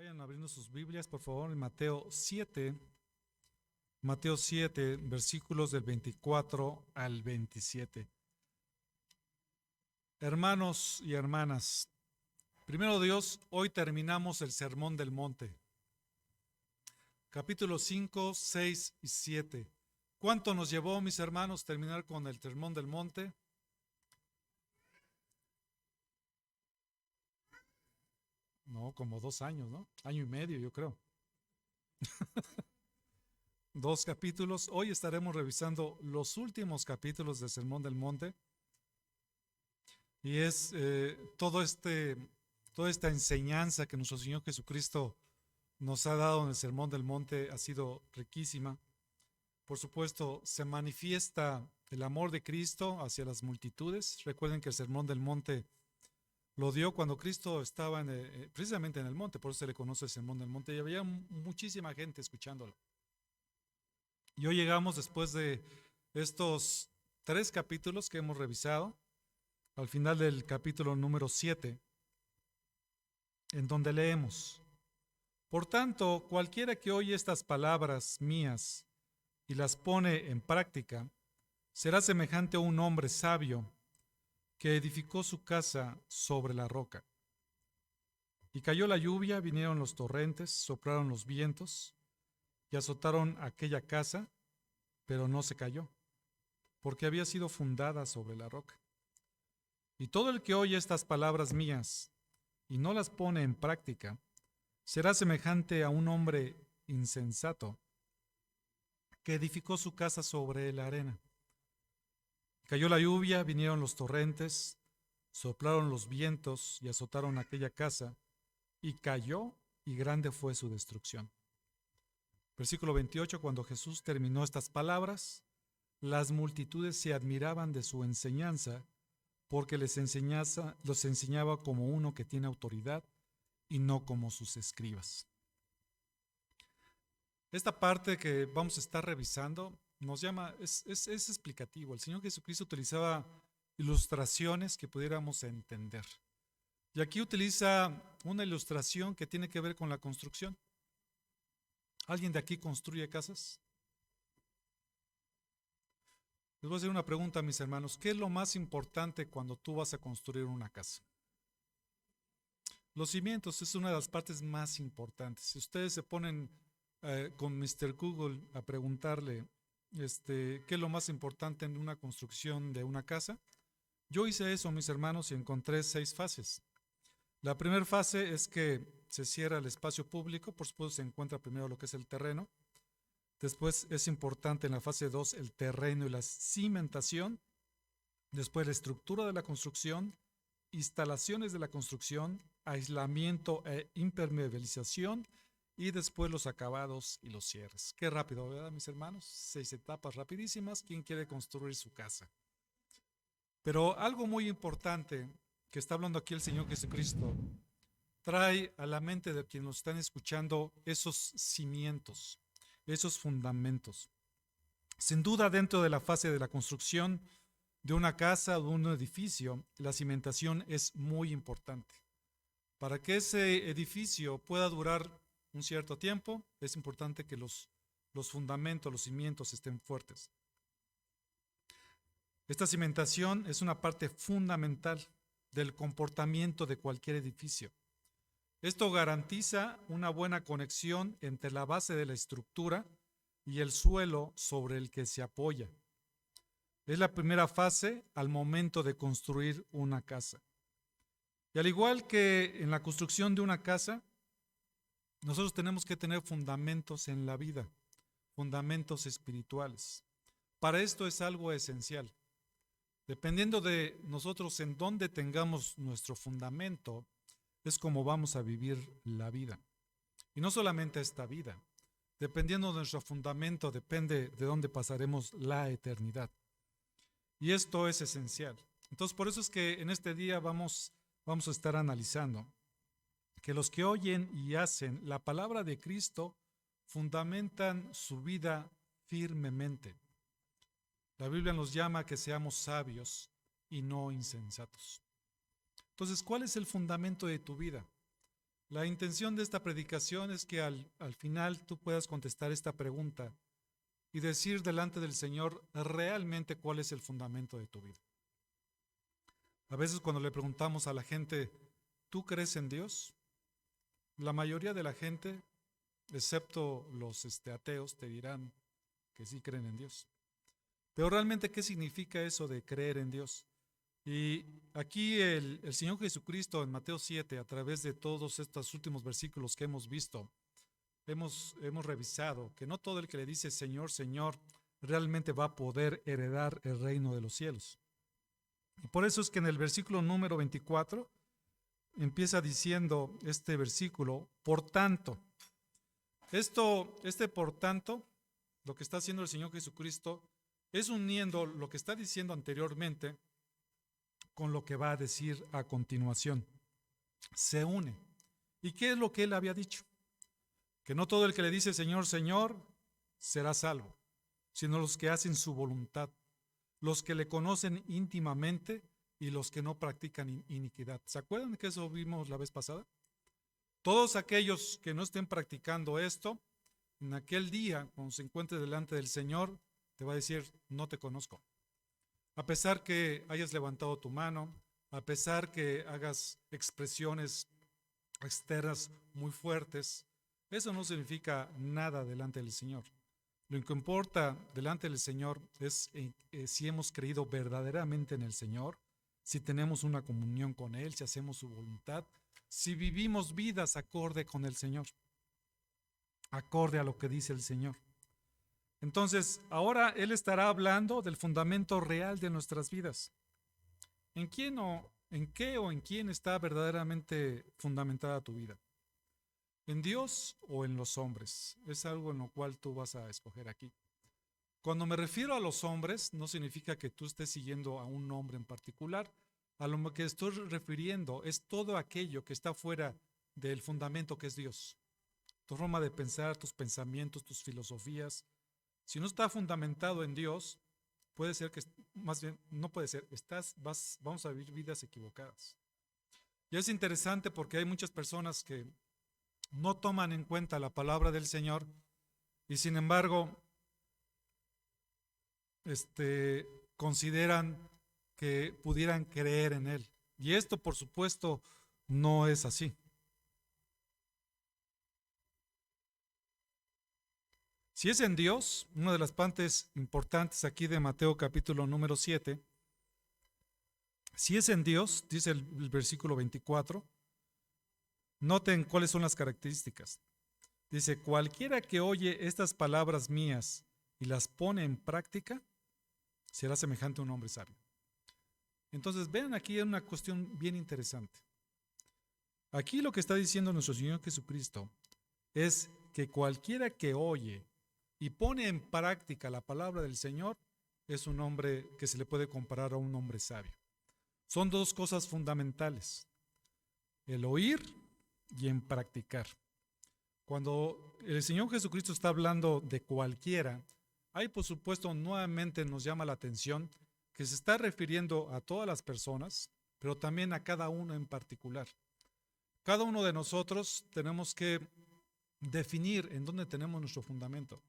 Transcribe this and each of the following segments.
Vayan abriendo sus Biblias, por favor, en Mateo 7, versículos del 24 al 27. Hermanos y hermanas, primero Dios, hoy terminamos el Sermón del Monte, capítulos 5, 6 y 7. ¿Cuánto nos llevó, mis hermanos, terminar con el Sermón del Monte? No, como 2 años, ¿no? Año y medio, yo creo. 2 capítulos. Hoy estaremos revisando los últimos capítulos del Sermón del Monte. Y es toda esta enseñanza que nuestro Señor Jesucristo nos ha dado en el Sermón del Monte ha sido riquísima. Por supuesto, se manifiesta el amor de Cristo hacia las multitudes. Recuerden que el Sermón del Monte lo dio cuando Cristo estaba precisamente en el monte, por eso se le conoce el Sermón del Monte, y había muchísima gente escuchándolo. Y hoy llegamos, después de estos 3 capítulos que hemos revisado, al final del capítulo número 7, en donde leemos: Por tanto, cualquiera que oye estas palabras mías y las pone en práctica, será semejante a un hombre sabio que edificó su casa sobre la roca. Y cayó la lluvia, vinieron los torrentes, soplaron los vientos y azotaron aquella casa, pero no se cayó, porque había sido fundada sobre la roca. Y todo el que oye estas palabras mías y no las pone en práctica, será semejante a un hombre insensato que edificó su casa sobre la arena. Cayó la lluvia, vinieron los torrentes, soplaron los vientos y azotaron aquella casa, y cayó, y grande fue su destrucción. Versículo 28, cuando Jesús terminó estas palabras, las multitudes se admiraban de su enseñanza, porque los enseñaba como uno que tiene autoridad y no como sus escribas. Esta parte que vamos a estar revisando es explicativo. El Señor Jesucristo utilizaba ilustraciones que pudiéramos entender. Y aquí utiliza una ilustración que tiene que ver con la construcción. ¿Alguien de aquí construye casas? Les voy a hacer una pregunta, mis hermanos. ¿Qué es lo más importante cuando tú vas a construir una casa? Los cimientos es una de las partes más importantes. Si ustedes se ponen con Mr. Google a preguntarle qué es lo más importante en una construcción de una casa, yo hice eso, mis hermanos, y encontré 6 fases. La primera fase es que se cierra el espacio público. Por supuesto, se encuentra primero lo que es el terreno. Después es importante en la fase 2 el terreno y la cimentación. Después la estructura de la construcción, instalaciones de la construcción, aislamiento e impermeabilización, y después los acabados y los cierres. Qué rápido, ¿verdad, mis hermanos? 6 etapas rapidísimas. ¿Quién quiere construir su casa? Pero algo muy importante que está hablando aquí el Señor Jesucristo trae a la mente de quienes nos están escuchando esos cimientos, esos fundamentos. Sin duda, dentro de la fase de la construcción de una casa o de un edificio, la cimentación es muy importante. Para que ese edificio pueda durar un cierto tiempo, es importante que los fundamentos, los cimientos estén fuertes. Esta cimentación es una parte fundamental del comportamiento de cualquier edificio. Esto garantiza una buena conexión entre la base de la estructura y el suelo sobre el que se apoya. Es la primera fase al momento de construir una casa. Y al igual que en la construcción de una casa, nosotros tenemos que tener fundamentos en la vida, fundamentos espirituales. Para esto es algo esencial. Dependiendo de nosotros en dónde tengamos nuestro fundamento, es como vamos a vivir la vida. Y no solamente esta vida. Dependiendo de nuestro fundamento, depende de dónde pasaremos la eternidad. Y esto es esencial. Entonces, por eso es que en este día vamos a estar analizando que los que oyen y hacen la palabra de Cristo fundamentan su vida firmemente. La Biblia nos llama a que seamos sabios y no insensatos. Entonces, ¿cuál es el fundamento de tu vida? La intención de esta predicación es que al final tú puedas contestar esta pregunta y decir delante del Señor realmente cuál es el fundamento de tu vida. A veces cuando le preguntamos a la gente, ¿tú crees en Dios? La mayoría de la gente, excepto los ateos, te dirán que sí creen en Dios. Pero realmente, ¿qué significa eso de creer en Dios? Y aquí el Señor Jesucristo en Mateo 7, a través de todos estos últimos versículos que hemos visto, hemos revisado que no todo el que le dice Señor, Señor, realmente va a poder heredar el reino de los cielos. Y por eso es que en el versículo número 24 empieza diciendo este versículo, por tanto. Por tanto, lo que está haciendo el Señor Jesucristo es uniendo lo que está diciendo anteriormente con lo que va a decir a continuación. Se une. ¿Y qué es lo que él había dicho? Que no todo el que le dice Señor, Señor, será salvo, sino los que hacen su voluntad, los que le conocen íntimamente y los que no practican iniquidad. ¿Se acuerdan de que eso vimos la vez pasada? Todos aquellos que no estén practicando esto, en aquel día, cuando se encuentre delante del Señor, te va a decir, no te conozco. A pesar que hayas levantado tu mano, a pesar que hagas expresiones externas muy fuertes, eso no significa nada delante del Señor. Lo que importa delante del Señor es si hemos creído verdaderamente en el Señor, si tenemos una comunión con Él, si hacemos su voluntad, si vivimos vidas acorde con el Señor, acorde a lo que dice el Señor. Entonces, ahora Él estará hablando del fundamento real de nuestras vidas. ¿En qué o en quién está verdaderamente fundamentada tu vida? ¿En Dios o en los hombres? Es algo en lo cual tú vas a escoger aquí. Cuando me refiero a los hombres, no significa que tú estés siguiendo a un hombre en particular. A lo que estoy refiriendo es todo aquello que está fuera del fundamento que es Dios. Tu forma de pensar, tus pensamientos, tus filosofías. Si no está fundamentado en Dios, puede ser que, más bien, no puede ser, vamos a vivir vidas equivocadas. Y es interesante porque hay muchas personas que no toman en cuenta la palabra del Señor y sin embargo consideran que pudieran creer en Él. Y esto, por supuesto, no es así. Si es en Dios, una de las partes importantes aquí de Mateo capítulo número 7, si es en Dios, dice el versículo 24, noten cuáles son las características. Dice, cualquiera que oye estas palabras mías y las pone en práctica, será semejante a un hombre sabio. Entonces, vean aquí una cuestión bien interesante. Aquí lo que está diciendo nuestro Señor Jesucristo es que cualquiera que oye y pone en práctica la palabra del Señor es un hombre que se le puede comparar a un hombre sabio. Son dos cosas fundamentales, el oír y en practicar. Cuando el Señor Jesucristo está hablando de cualquiera, ahí por supuesto nuevamente nos llama la atención que se está refiriendo a todas las personas, pero también a cada uno en particular. Cada uno de nosotros tenemos que definir en dónde tenemos nuestro fundamento.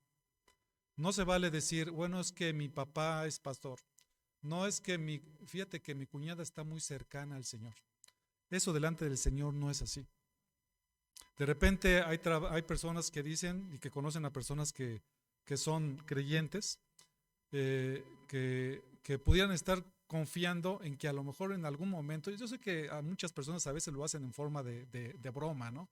No se vale decir, bueno, es que mi papá es pastor. No es que fíjate que mi cuñada está muy cercana al Señor. Eso delante del Señor no es así. De repente hay personas que dicen y que conocen a personas que son creyentes, que pudieran estar confiando en que a lo mejor en algún momento, yo sé que a muchas personas a veces lo hacen en forma de broma, ¿no?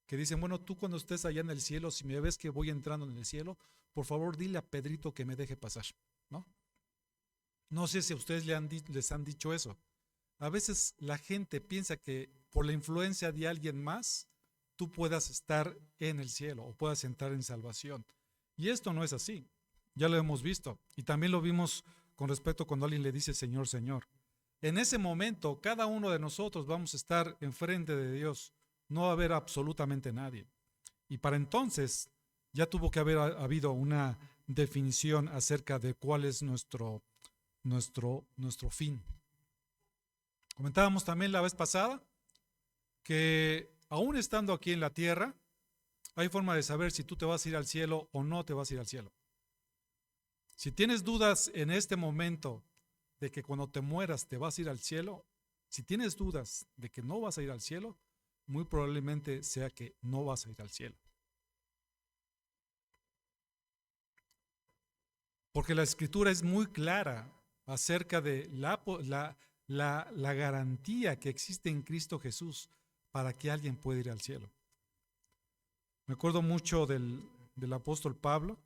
Que dicen, bueno, tú cuando estés allá en el cielo, si me ves que voy entrando en el cielo, por favor dile a Pedrito que me deje pasar, ¿no? No sé si a ustedes les han dicho eso. A veces la gente piensa que por la influencia de alguien más, tú puedas estar en el cielo o puedas entrar en salvación. Y esto no es así. Ya lo hemos visto. Y también lo vimos con respecto cuando alguien le dice Señor, Señor. En ese momento, cada uno de nosotros vamos a estar enfrente de Dios. No va a haber absolutamente nadie. Y para entonces ya tuvo que haber habido una definición acerca de cuál es nuestro fin. Comentábamos también la vez pasada que aún estando aquí en la tierra, hay forma de saber si tú te vas a ir al cielo o no te vas a ir al cielo. Si tienes dudas en este momento de que cuando te mueras te vas a ir al cielo, si tienes dudas de que no vas a ir al cielo, muy probablemente sea que no vas a ir al cielo. Porque la escritura es muy clara acerca de la garantía que existe en Cristo Jesús para que alguien pueda ir al cielo. Me acuerdo mucho del apóstol Pablo.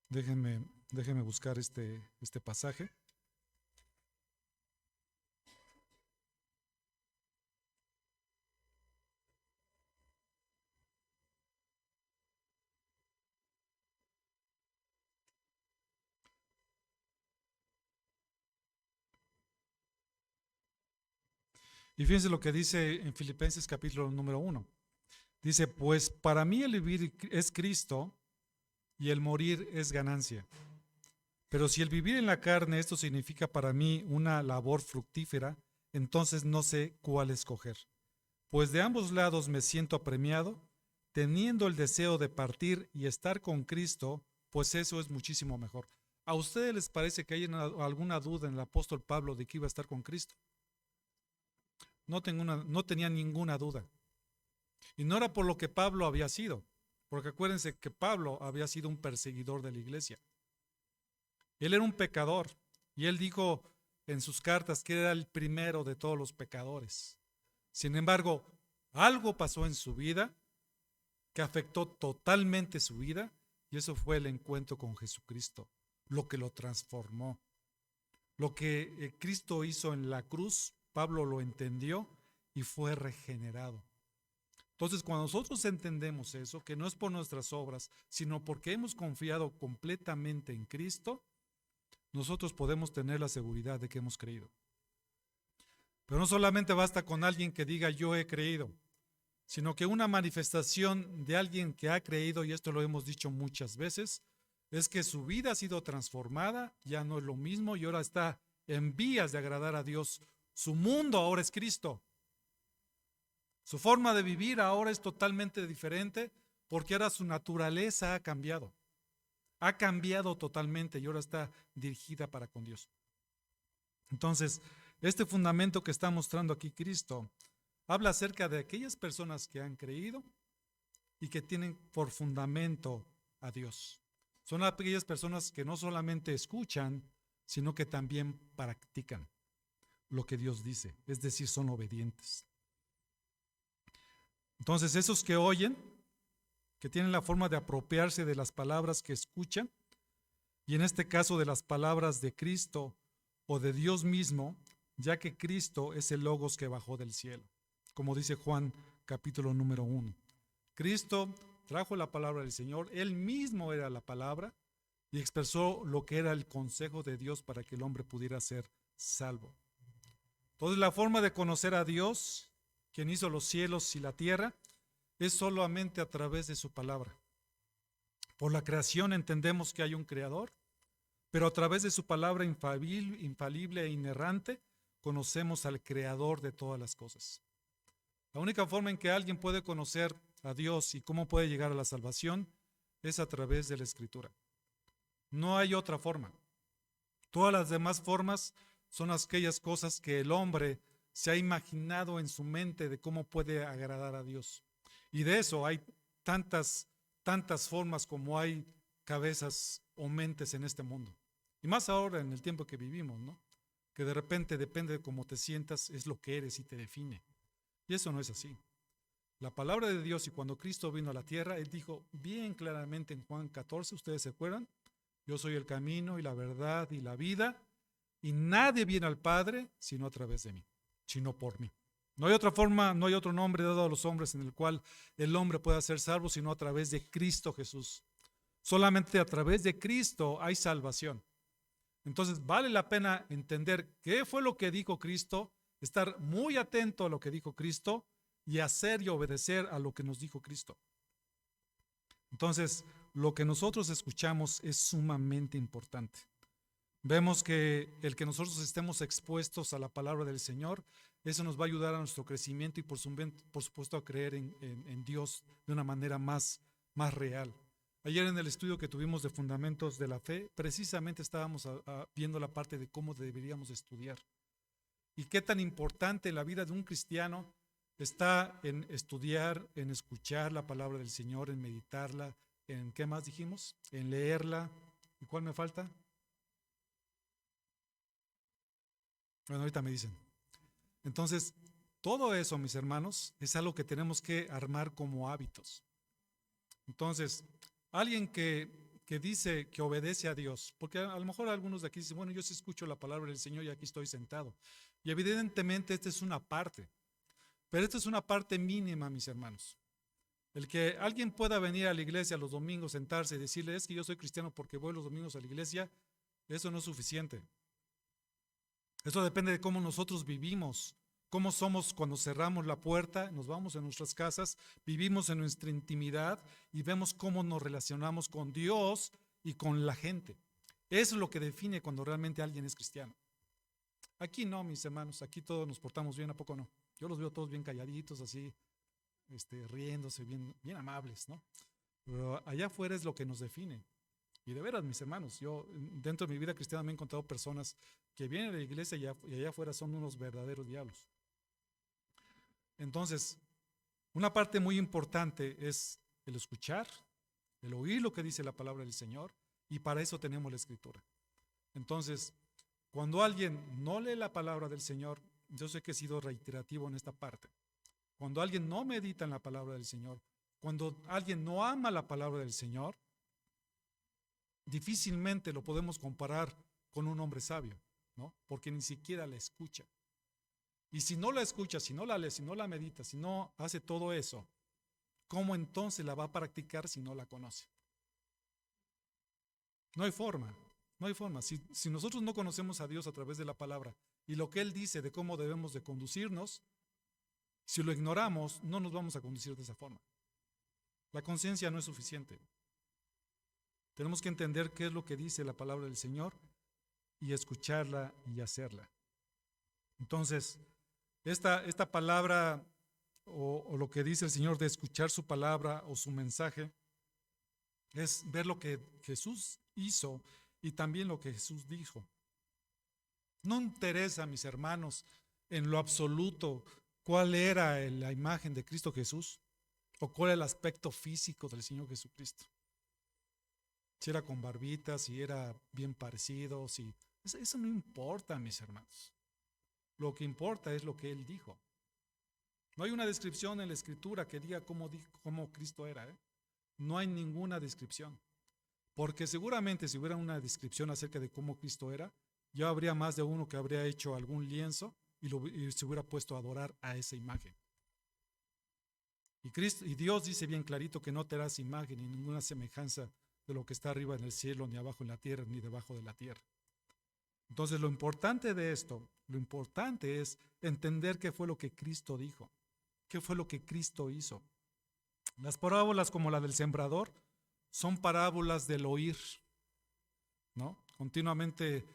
Déjenme buscar este pasaje. Y fíjense lo que dice en Filipenses capítulo número 1. Dice, pues para mí el vivir es Cristo y el morir es ganancia. Pero si el vivir en la carne, esto significa para mí una labor fructífera, entonces no sé cuál escoger. Pues de ambos lados me siento apremiado, teniendo el deseo de partir y estar con Cristo, pues eso es muchísimo mejor. ¿A ustedes les parece que hay alguna duda en el apóstol Pablo de que iba a estar con Cristo? No tenía ninguna duda. Y no era por lo que Pablo había sido, porque acuérdense que Pablo había sido un perseguidor de la iglesia. Él era un pecador y él dijo en sus cartas que era el primero de todos los pecadores. Sin embargo, algo pasó en su vida que afectó totalmente su vida y eso fue el encuentro con Jesucristo, lo que lo transformó. Lo que Cristo hizo en la cruz, Pablo lo entendió y fue regenerado. Entonces, cuando nosotros entendemos eso, que no es por nuestras obras, sino porque hemos confiado completamente en Cristo, nosotros podemos tener la seguridad de que hemos creído. Pero no solamente basta con alguien que diga yo he creído, sino que una manifestación de alguien que ha creído, y esto lo hemos dicho muchas veces, es que su vida ha sido transformada, ya no es lo mismo y ahora está en vías de agradar a Dios. Su mundo ahora es Cristo. Su forma de vivir ahora es totalmente diferente porque ahora su naturaleza ha cambiado. Ha cambiado totalmente y ahora está dirigida para con Dios. Entonces, este fundamento que está mostrando aquí Cristo habla acerca de aquellas personas que han creído y que tienen por fundamento a Dios. Son aquellas personas que no solamente escuchan, sino que también practican lo que Dios dice, es decir, son obedientes. Entonces, esos que oyen, que tienen la forma de apropiarse de las palabras que escuchan, y en este caso de las palabras de Cristo o de Dios mismo, ya que Cristo es el Logos que bajó del cielo, como dice Juan capítulo número 1. Cristo trajo la palabra del Señor, Él mismo era la palabra y expresó lo que era el consejo de Dios para que el hombre pudiera ser salvo. Entonces la forma de conocer a Dios, quien hizo los cielos y la tierra, es solamente a través de su palabra. Por la creación entendemos que hay un creador, pero a través de su palabra infalible e inerrante, conocemos al creador de todas las cosas. La única forma en que alguien puede conocer a Dios y cómo puede llegar a la salvación es a través de la Escritura. No hay otra forma. Todas las demás formas son aquellas cosas que el hombre se ha imaginado en su mente de cómo puede agradar a Dios. Y de eso hay tantas formas como hay cabezas o mentes en este mundo. Y más ahora en el tiempo que vivimos, ¿no? Que de repente depende de cómo te sientas, es lo que eres y te define. Y eso no es así. La palabra de Dios, y cuando Cristo vino a la tierra, Él dijo bien claramente en Juan 14, ¿ustedes se acuerdan? Yo soy el camino y la verdad y la vida, y nadie viene al Padre sino a través de mí, sino por mí. No hay otra forma, no hay otro nombre dado a los hombres en el cual el hombre pueda ser salvo, sino a través de Cristo Jesús. Solamente a través de Cristo hay salvación. Entonces vale la pena entender qué fue lo que dijo Cristo, estar muy atento a lo que dijo Cristo y hacer y obedecer a lo que nos dijo Cristo. Entonces, lo que nosotros escuchamos es sumamente importante. Vemos que el que nosotros estemos expuestos a la palabra del Señor, eso nos va a ayudar a nuestro crecimiento y por supuesto a creer en Dios de una manera más real. Ayer en el estudio que tuvimos de fundamentos de la fe, precisamente estábamos viendo la parte de cómo deberíamos estudiar. Y qué tan importante en la vida de un cristiano está en estudiar, en escuchar la palabra del Señor, en meditarla, en ¿qué más dijimos? En leerla. ¿Y cuál me falta? Bueno, ahorita me dicen. Entonces, todo eso, mis hermanos, es algo que tenemos que armar como hábitos. Entonces, alguien que dice que obedece a Dios, porque a lo mejor algunos de aquí dicen, bueno, yo sí escucho la palabra del Señor y aquí estoy sentado. Y evidentemente esta es una parte, pero esta es una parte mínima, mis hermanos. El que alguien pueda venir a la iglesia los domingos, sentarse y decirle, es que yo soy cristiano porque voy los domingos a la iglesia, eso no es suficiente. Eso depende de cómo nosotros vivimos, cómo somos cuando cerramos la puerta, nos vamos a nuestras casas, vivimos en nuestra intimidad y vemos cómo nos relacionamos con Dios y con la gente. Eso es lo que define cuando realmente alguien es cristiano. Aquí no, mis hermanos, aquí todos nos portamos bien, ¿a poco no? Yo los veo todos bien calladitos, así, riéndose, bien amables, ¿no? Pero allá afuera es lo que nos define. Y de veras, mis hermanos, yo dentro de mi vida cristiana me he encontrado personas que vienen de la iglesia y allá afuera son unos verdaderos diablos. Entonces, una parte muy importante es el escuchar, el oír lo que dice la palabra del Señor, y para eso tenemos la Escritura. Entonces, cuando alguien no lee la palabra del Señor, yo sé que he sido reiterativo en esta parte. Cuando alguien no medita en la palabra del Señor, cuando alguien no ama la palabra del Señor, difícilmente lo podemos comparar con un hombre sabio, ¿no? Porque ni siquiera la escucha. Y si no la escucha, si no la lee, si no la medita, si no hace todo eso, ¿cómo entonces la va a practicar si no la conoce? No hay forma, no hay forma. Si nosotros no conocemos a Dios a través de la palabra y lo que Él dice de cómo debemos de conducirnos, si lo ignoramos, no nos vamos a conducir de esa forma. La conciencia no es suficiente. Tenemos que entender qué es lo que dice la palabra del Señor y escucharla y hacerla. Entonces, esta palabra o lo que dice el Señor de escuchar su palabra o su mensaje es ver lo que Jesús hizo y también lo que Jesús dijo. No interesa, mis hermanos, en lo absoluto cuál era la imagen de Cristo Jesús o cuál era el aspecto físico del Señor Jesucristo. Si era con barbita, si era bien parecido, eso no importa, mis hermanos. Lo que importa es lo que Él dijo. No hay una descripción en la Escritura que diga cómo Cristo era, ¿eh? No hay ninguna descripción. Porque seguramente si hubiera una descripción acerca de cómo Cristo era, ya habría más de uno que habría hecho algún lienzo y se hubiera puesto a adorar a esa imagen. Y Dios dice bien clarito que no te harás imagen ni ninguna semejanza de lo que está arriba en el cielo, ni abajo en la tierra, ni debajo de la tierra. Entonces lo importante de esto, lo importante es entender qué fue lo que Cristo dijo, qué fue lo que Cristo hizo. Las parábolas como la del sembrador son parábolas del oír, ¿no? Continuamente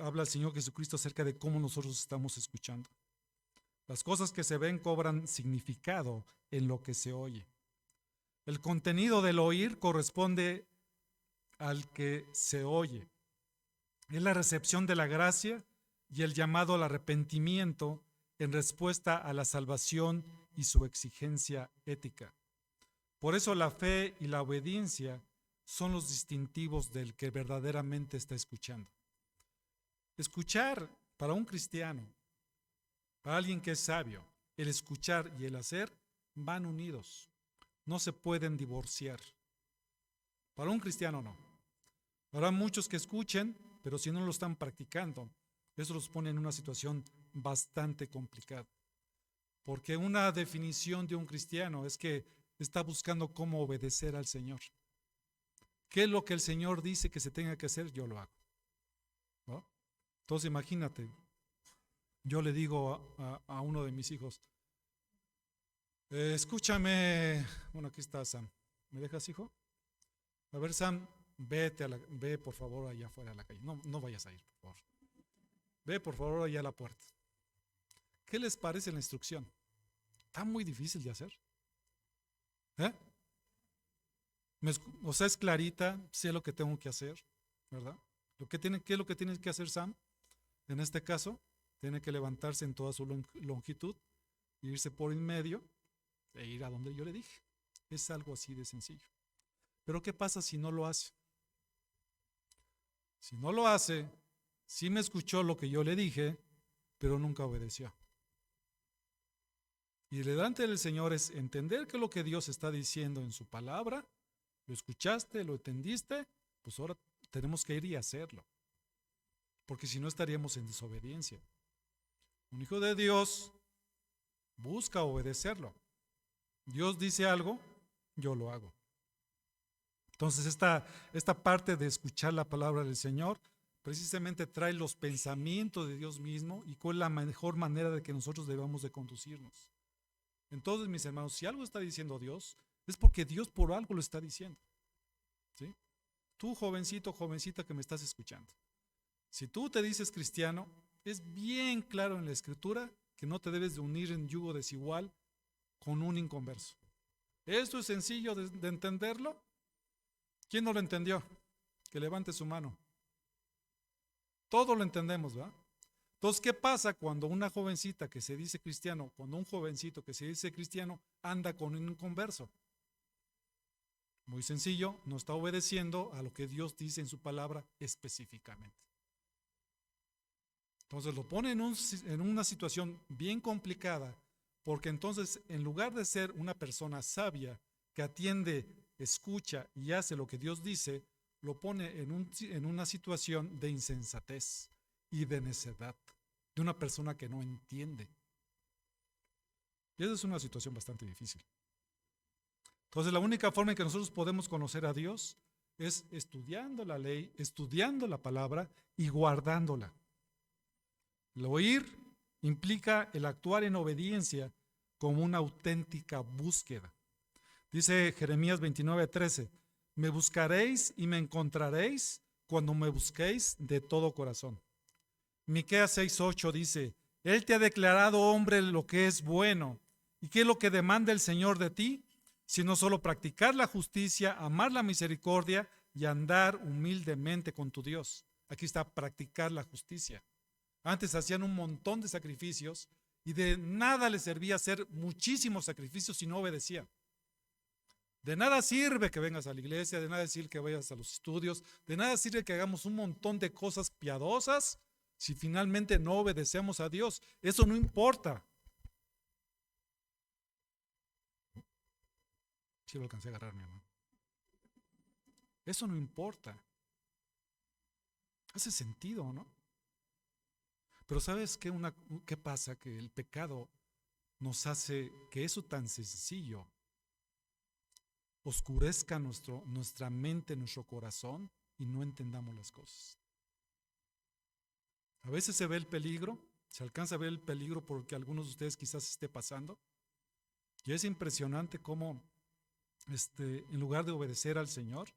habla el Señor Jesucristo acerca de cómo nosotros estamos escuchando. Las cosas que se ven cobran significado en lo que se oye. El contenido del oír corresponde al que se oye. Es la recepción de la gracia y el llamado al arrepentimiento en respuesta a la salvación y su exigencia ética. Por eso la fe y la obediencia son los distintivos del que verdaderamente está escuchando. Escuchar para un cristiano, para alguien que es sabio, el escuchar y el hacer van unidos. No se pueden divorciar. Para un cristiano no. Habrá muchos que escuchen, pero si no lo están practicando, eso los pone en una situación bastante complicada. Porque una definición de un cristiano es que está buscando cómo obedecer al Señor. ¿Qué es lo que el Señor dice que se tenga que hacer? Yo lo hago, ¿no? Entonces imagínate, yo le digo a uno de mis hijos, escúchame, bueno, aquí está Sam, ¿me dejas, hijo? A ver, Sam, ve por favor allá afuera a la calle. No, no vayas a ir, por favor. Ve por favor allá a la puerta. ¿Qué les parece la instrucción? Está muy difícil de hacer. ¿Eh? O sea, es clarita, sé lo que tengo que hacer, ¿verdad? ¿Qué es lo que tiene que hacer Sam? En este caso, tiene que levantarse en toda su longitud, irse por en medio e ir a donde yo le dije. Es algo así de sencillo. Pero ¿qué pasa si no lo hace? Si no lo hace, sí me escuchó lo que yo le dije, pero nunca obedeció. Y delante del Señor es entender que lo que Dios está diciendo en su palabra, lo escuchaste, lo entendiste, pues ahora tenemos que ir y hacerlo. Porque si no estaríamos en desobediencia. Un hijo de Dios busca obedecerlo. Dios dice algo, yo lo hago. Entonces esta parte de escuchar la palabra del Señor precisamente trae los pensamientos de Dios mismo y cuál es la mejor manera de que nosotros debamos de conducirnos. Entonces, mis hermanos, si algo está diciendo Dios, es porque Dios por algo lo está diciendo. ¿Sí? Tú, jovencito, jovencita que me estás escuchando, si tú te dices cristiano, es bien claro en la Escritura que no te debes de unir en yugo desigual con un inconverso. Esto es sencillo de entenderlo. ¿Quién no lo entendió? Que levante su mano. Todo lo entendemos, ¿verdad? Entonces, ¿qué pasa cuando una jovencita que se dice cristiano, cuando un jovencito que se dice cristiano anda con un inconverso? Muy sencillo, no está obedeciendo a lo que Dios dice en su palabra específicamente. Entonces lo pone en una situación bien complicada, porque entonces en lugar de ser una persona sabia que atiende, escucha y hace lo que Dios dice, lo pone en una situación de insensatez y de necedad, de una persona que no entiende. Y esa es una situación bastante difícil. Entonces la única forma en que nosotros podemos conocer a Dios es estudiando la ley, estudiando la palabra y guardándola. El oír implica el actuar en obediencia como una auténtica búsqueda. Dice Jeremías 29:13, me buscaréis y me encontraréis cuando me busquéis de todo corazón. Miqueas 6:8 dice, Él te ha declarado, hombre, lo que es bueno. ¿Y qué es lo que demanda el Señor de ti? Sino solo practicar la justicia, amar la misericordia y andar humildemente con tu Dios. Aquí está practicar la justicia. Antes hacían un montón de sacrificios y de nada les servía hacer muchísimos sacrificios si no obedecían. De nada sirve que vengas a la iglesia, de nada sirve que vayas a los estudios, de nada sirve que hagamos un montón de cosas piadosas si finalmente no obedecemos a Dios. Eso no importa. Sí lo alcancé a agarrar, mi hermano. Eso no importa. Hace sentido, ¿no? Pero ¿sabes qué pasa? Que el pecado nos hace que eso tan sencillo oscurezca nuestra mente, nuestro corazón y no entendamos las cosas. A veces se ve el peligro, se alcanza a ver el peligro porque algunos de ustedes quizás esté pasando. Y es impresionante cómo en lugar de obedecer al Señor,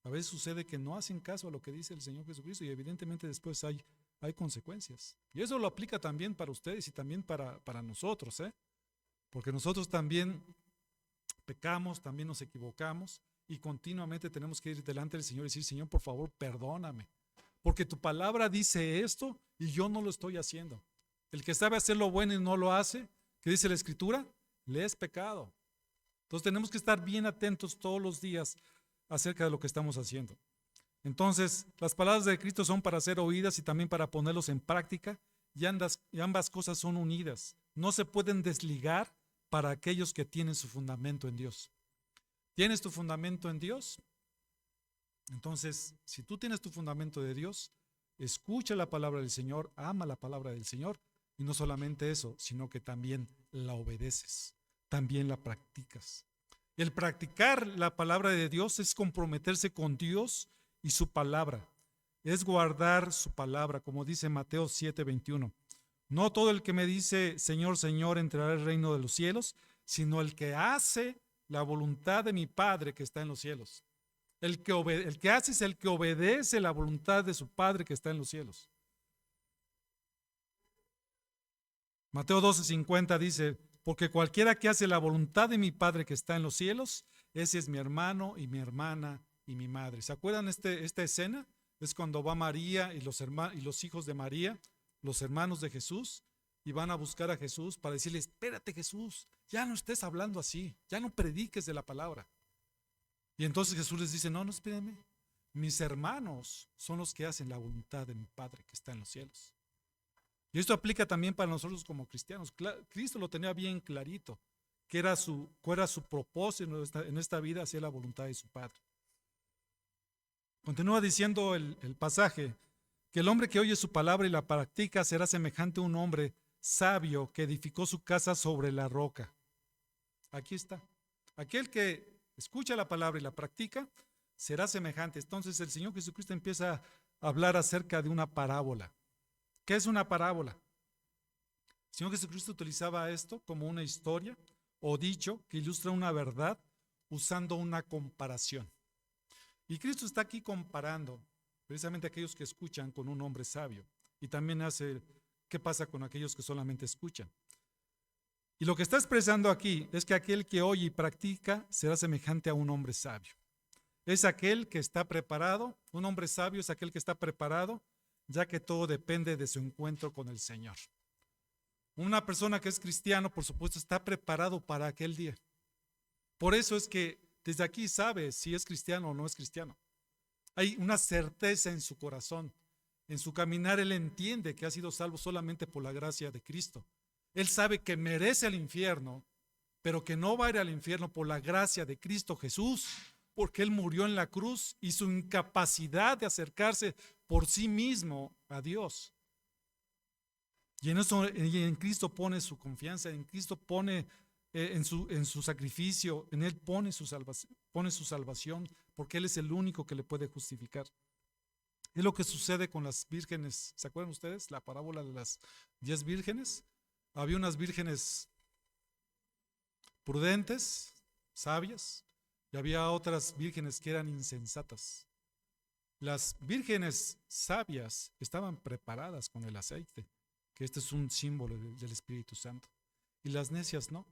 a veces sucede que no hacen caso a lo que dice el Señor Jesucristo y evidentemente después hay consecuencias. Y eso lo aplica también para ustedes y también para nosotros, porque nosotros también pecamos, también nos equivocamos y continuamente tenemos que ir delante del Señor y decir, Señor, por favor, perdóname, porque tu palabra dice esto y yo no lo estoy haciendo. El que sabe hacer lo bueno y no lo hace, ¿qué dice la Escritura? Le es pecado. Entonces tenemos que estar bien atentos todos los días acerca de lo que estamos haciendo. Entonces, las palabras de Cristo son para ser oídas y también para ponerlos en práctica, y ambas cosas son unidas. No se pueden desligar para aquellos que tienen su fundamento en Dios. ¿Tienes tu fundamento en Dios? Entonces, si tú tienes tu fundamento de Dios, escucha la palabra del Señor, ama la palabra del Señor, y no solamente eso, sino que también la obedeces, también la practicas. El practicar la palabra de Dios es comprometerse con Dios y su palabra, es guardar su palabra, como dice Mateo 7:21. No todo el que me dice Señor, Señor entrará al reino de los cielos, sino el que hace la voluntad de mi Padre que está en los cielos. El que hace es el que obedece la voluntad de su Padre que está en los cielos. Mateo 12:50 dice, porque cualquiera que hace la voluntad de mi Padre que está en los cielos, ese es mi hermano y mi hermana y mi madre. ¿Se acuerdan esta escena? Es cuando va María y los hijos de María, los hermanos de Jesús, y van a buscar a Jesús para decirle, espérate Jesús, ya no estés hablando así, ya no prediques de la palabra. Y entonces Jesús les dice, no, no, espérenme, mis hermanos son los que hacen la voluntad de mi Padre que está en los cielos. Y esto aplica también para nosotros como cristianos. Cristo lo tenía bien clarito, cuál era su propósito en esta vida, hacer la voluntad de su Padre. Continúa diciendo el pasaje, que el hombre que oye su palabra y la practica será semejante a un hombre sabio que edificó su casa sobre la roca. Aquí está. Aquel que escucha la palabra y la practica será semejante. Entonces el Señor Jesucristo empieza a hablar acerca de una parábola. ¿Qué es una parábola? El Señor Jesucristo utilizaba esto como una historia o dicho que ilustra una verdad usando una comparación. Y Cristo está aquí comparando precisamente a aquellos que escuchan con un hombre sabio. Y también hace qué pasa con aquellos que solamente escuchan. Y lo que está expresando aquí es que aquel que oye y practica será semejante a un hombre sabio. Es aquel que está preparado, un hombre sabio es aquel que está preparado, ya que todo depende de su encuentro con el Señor. Una persona que es cristiano, por supuesto, está preparado para aquel día. Por eso es que desde aquí sabe si es cristiano o no es cristiano. Hay una certeza en su corazón, en su caminar. Él entiende que ha sido salvo solamente por la gracia de Cristo. Él sabe que merece el infierno, pero que no va a ir al infierno por la gracia de Cristo Jesús, porque Él murió en la cruz y su incapacidad de acercarse por sí mismo a Dios. Y en Cristo pone su confianza, en Cristo pone en su sacrificio, en Él pone su salvación, porque Él es el único que le puede justificar. Es lo que sucede con las vírgenes. ¿Se acuerdan ustedes? La parábola de las 10 vírgenes. Había unas vírgenes prudentes, sabias, y había otras vírgenes que eran insensatas. Las vírgenes sabias estaban preparadas con el aceite, que este es un símbolo del Espíritu Santo. Y las necias no.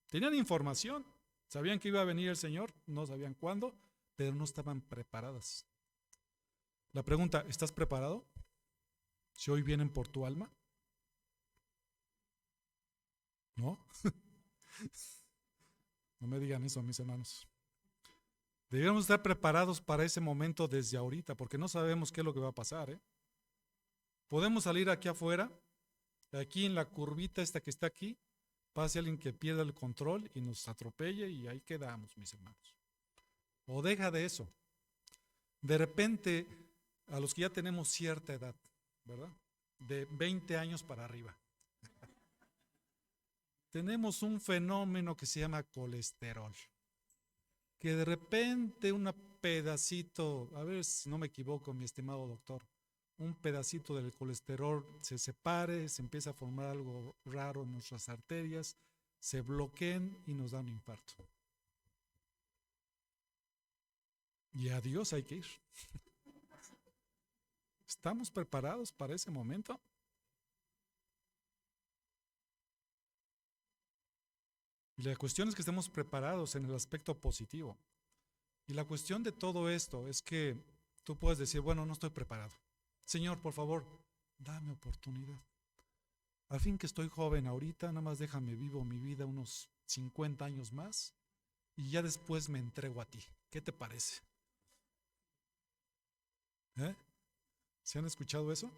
Tenían información, sabían que iba a venir el Señor, no sabían cuándo, pero no estaban preparadas. La pregunta, ¿estás preparado? Si hoy vienen por tu alma. ¿No? No me digan eso, mis hermanos. Debemos estar preparados para ese momento desde ahorita, porque no sabemos qué es lo que va a pasar, ¿eh? Podemos salir aquí afuera, aquí en la curvita esta que está aquí, pase alguien que pierda el control y nos atropelle y ahí quedamos, mis hermanos. O deja de eso. De repente, a los que ya tenemos cierta edad, ¿verdad? De 20 años para arriba. Tenemos un fenómeno que se llama colesterol. Que de repente un pedacito, a ver si no me equivoco, mi estimado doctor, un pedacito del colesterol se separe, se empieza a formar algo raro en nuestras arterias, se bloqueen y nos da un infarto. Y a Dios hay que ir. ¿Estamos preparados para ese momento? Y la cuestión es que estemos preparados en el aspecto positivo. Y la cuestión de todo esto es que tú puedes decir, bueno, no estoy preparado. Señor, por favor, dame oportunidad. Al fin que estoy joven ahorita, nada más déjame vivo mi vida unos 50 años más y ya después me entrego a ti. ¿Qué te parece? ¿Se han escuchado eso?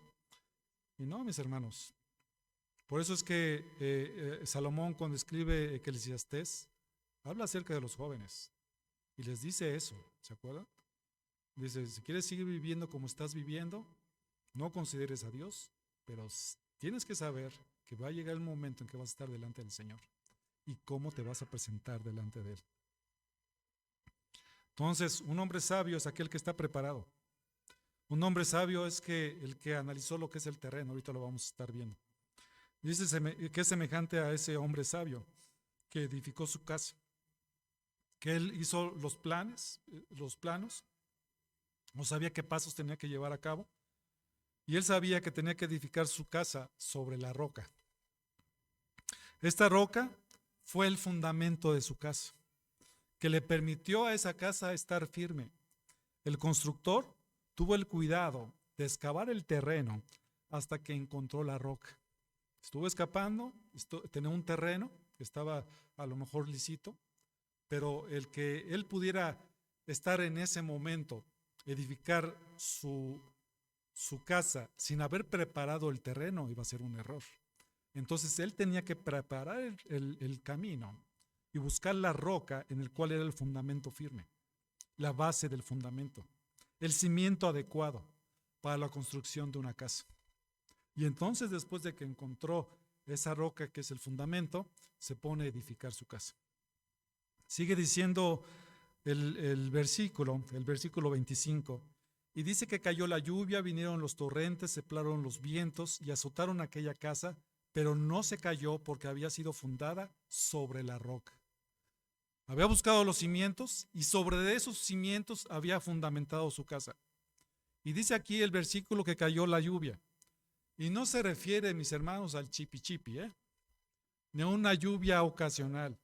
Y no, mis hermanos. Por eso es que Salomón, cuando escribe Eclesiastés, habla acerca de los jóvenes y les dice eso, ¿se acuerdan? Dice, si quieres seguir viviendo como estás viviendo, no consideres a Dios, pero tienes que saber que va a llegar el momento en que vas a estar delante del Señor y cómo te vas a presentar delante de Él. Entonces, un hombre sabio es aquel que está preparado. Un hombre sabio es el que analizó lo que es el terreno, ahorita lo vamos a estar viendo. Dice que es semejante a ese hombre sabio que edificó su casa. que él hizo los planos, o sabía qué pasos tenía que llevar a cabo, y él sabía que tenía que edificar su casa sobre la roca. Esta roca fue el fundamento de su casa, que le permitió a esa casa estar firme. El constructor tuvo el cuidado de excavar el terreno hasta que encontró la roca. Estuvo excavando, tenía un terreno que estaba a lo mejor lisito, pero el que él pudiera estar en ese momento, edificar su casa sin haber preparado el terreno, iba a ser un error. Entonces él tenía que preparar el camino y buscar la roca en el cual era el fundamento firme, la base del fundamento, el cimiento adecuado para la construcción de una casa. Y entonces, después de que encontró esa roca que es el fundamento, se pone a edificar su casa. Sigue diciendo el versículo 25, y dice que cayó la lluvia, vinieron los torrentes, soplaron los vientos y azotaron aquella casa, pero no se cayó porque había sido fundada sobre la roca. Había buscado los cimientos y sobre esos cimientos había fundamentado su casa. Y dice aquí el versículo que cayó la lluvia. Y no se refiere, mis hermanos, al chipi chipi, ni a una lluvia ocasional.